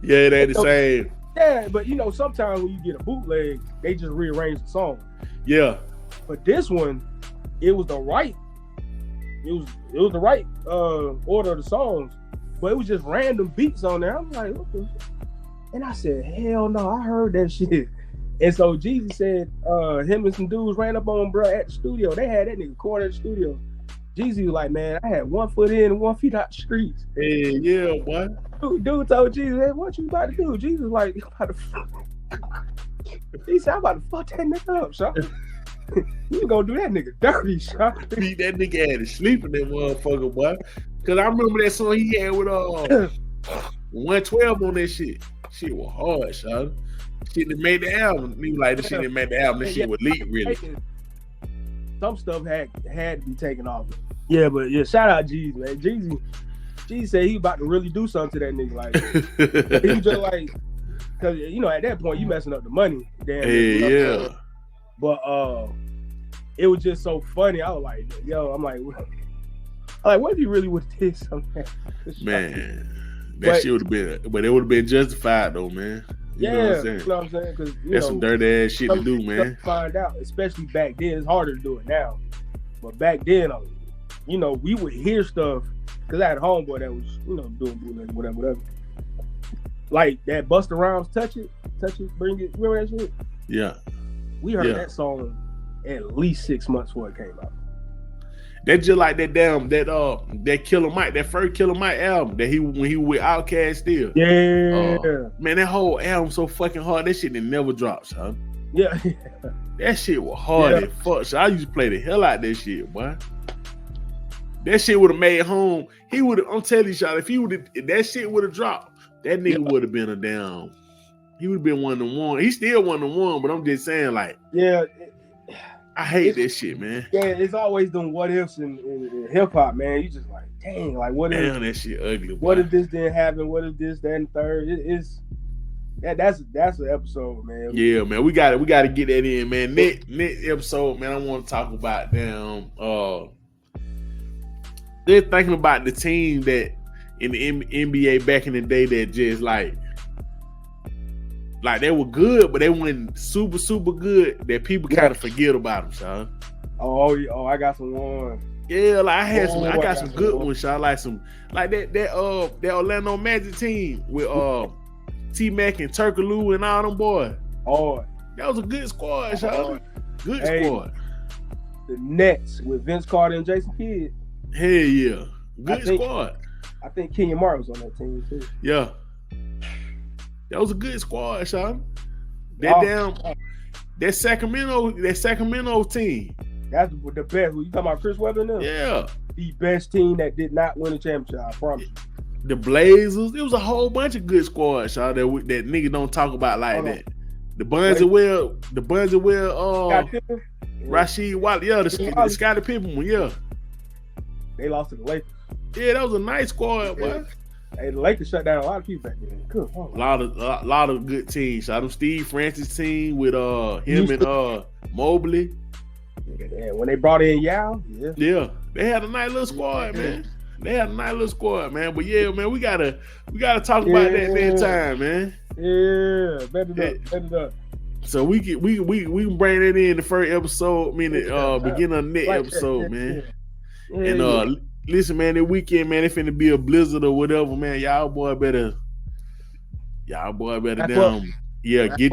Yeah, it ain't the same. Yeah, but you know, sometimes when you get a bootleg, they just rearrange the song. Yeah. But this one, it was the right order of the songs, but it was just random beats on there. I'm like, what the? And I said, hell no, I heard that shit. And so Jeezy said, him and some dudes ran up on bro at the studio. They had that nigga cornered at the studio. Jeezy was like, man, I had 1 foot in and 1 foot out the streets. Hey, yeah, boy. Dude told Jeezy, hey, what you about to do? Jeezy was like, he said, I'm about to fuck that nigga up, son. You gonna do that nigga dirty, son. Beat that nigga had to sleep in that motherfucker, boy. Cause I remember that song he had with 112 on that shit. Shit was hard, son. Shit that made the album. He was like, this shit that made the album. This shit was leaked, really. Some stuff had to be taken off. Yeah, but yeah, shout out Jeezy, man. Jeezy said he about to really do something to that nigga. Like, he was just like, cause you know at that point you messing up the money. Damn. Hey, yeah. But it was just so funny. I was like, yo, I'm like, what if you really would have did something? Man, that shit would have been, but it would have been justified though, man. You know what I'm saying? You know what I'm saying? Because that's some dirty ass shit to do, man. Find out, especially back then. It's harder to do it now, but back then, you know, we would hear stuff because I had a homeboy that was, you know, doing whatever. Like that Busta Rhymes, touch it, bring it. Remember that shit? Yeah. We heard that song at least 6 months before it came out. That's just like that Killer Mike, that first Killer Mike album that when he was with Outkast still. Yeah. Man, that whole album so fucking hard. That shit that never drops, son. Yeah. That shit was hard as fuck. So I used to play the hell out of that shit, boy. That shit would have made home. I'm telling you, y'all, if that shit would have dropped, that nigga would have been a damn. He would have been one of them one. He still one of them one, but I'm just saying, like, yeah. I hate that shit, man. Yeah, it's always them what ifs in hip hop, man. You just like, dang, like what if that shit ugly. Boy. What if this didn't happen? What if this, that, and third? That's an episode, man. Yeah, man. We got to get that in, man. Next episode, man. I want to talk about them. They're thinking about the team that in the NBA back in the day that just like they were good, but they weren't super, super good that people kind of forget about them, son. Oh, I got some ones. Yeah, like I got some good ones, Sean. Like that Orlando Magic team with T-Mac and Turkaloo and all them boys. Oh, That was a good squad, Sean. Good squad. The Nets with Vince Carter and Jason Kidd. Hell yeah. Good squad. I think Kenyon Martin was on that team too. Yeah. That was a good squad, Sean. That Sacramento team. That's the best. You talking about Chris Webber now? Yeah. The best team that did not win a championship, I promise you. The Blazers. It was a whole bunch of good squads, Sean, that niggas don't talk about like that. The Bunswell, Rasheed Wallace, the Scottie Pippen one, yeah. They lost to the Lakers. Yeah, that was a nice squad, boy. Hey, the Lakers shut down a lot of people back then. Good. A lot of good teams. Shot them Steve Francis team with him and Mobley. Yeah, when they brought in Yao, yeah, they had a nice little squad, man. But yeah, man, we gotta talk about that time, man. Yeah, bet it up. So we can bring that in the first episode, beginning of the next episode, man. And listen, man, this weekend, man, it finna be a blizzard or whatever, man. Y'all boy better down. Yeah, get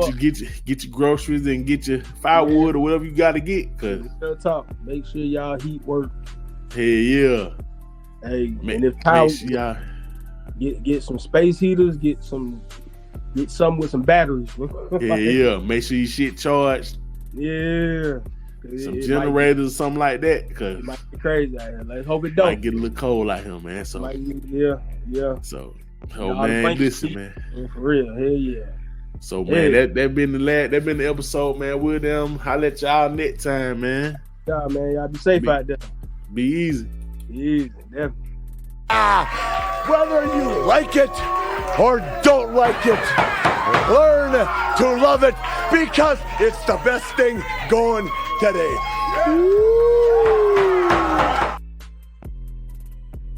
your groceries and get your firewood or whatever you gotta get. Cause make sure y'all heat work. Hey, yeah. Hey, and if power, sure y'all get some space heaters, get some with some batteries. Yeah. Make sure your shit charged. Yeah. Some generators or something like that. Cause it might be crazy out here. Let's hope it don't. Might get a little cold out here, man. So yeah. So man, listen, man. For real, hell yeah. So man, that been the episode, man. With them, I'll let y'all next time, man. Yeah, man, y'all be safe out there. Be easy. Definitely. Whether you like it or don't like it, learn to love it because it's the best thing going today.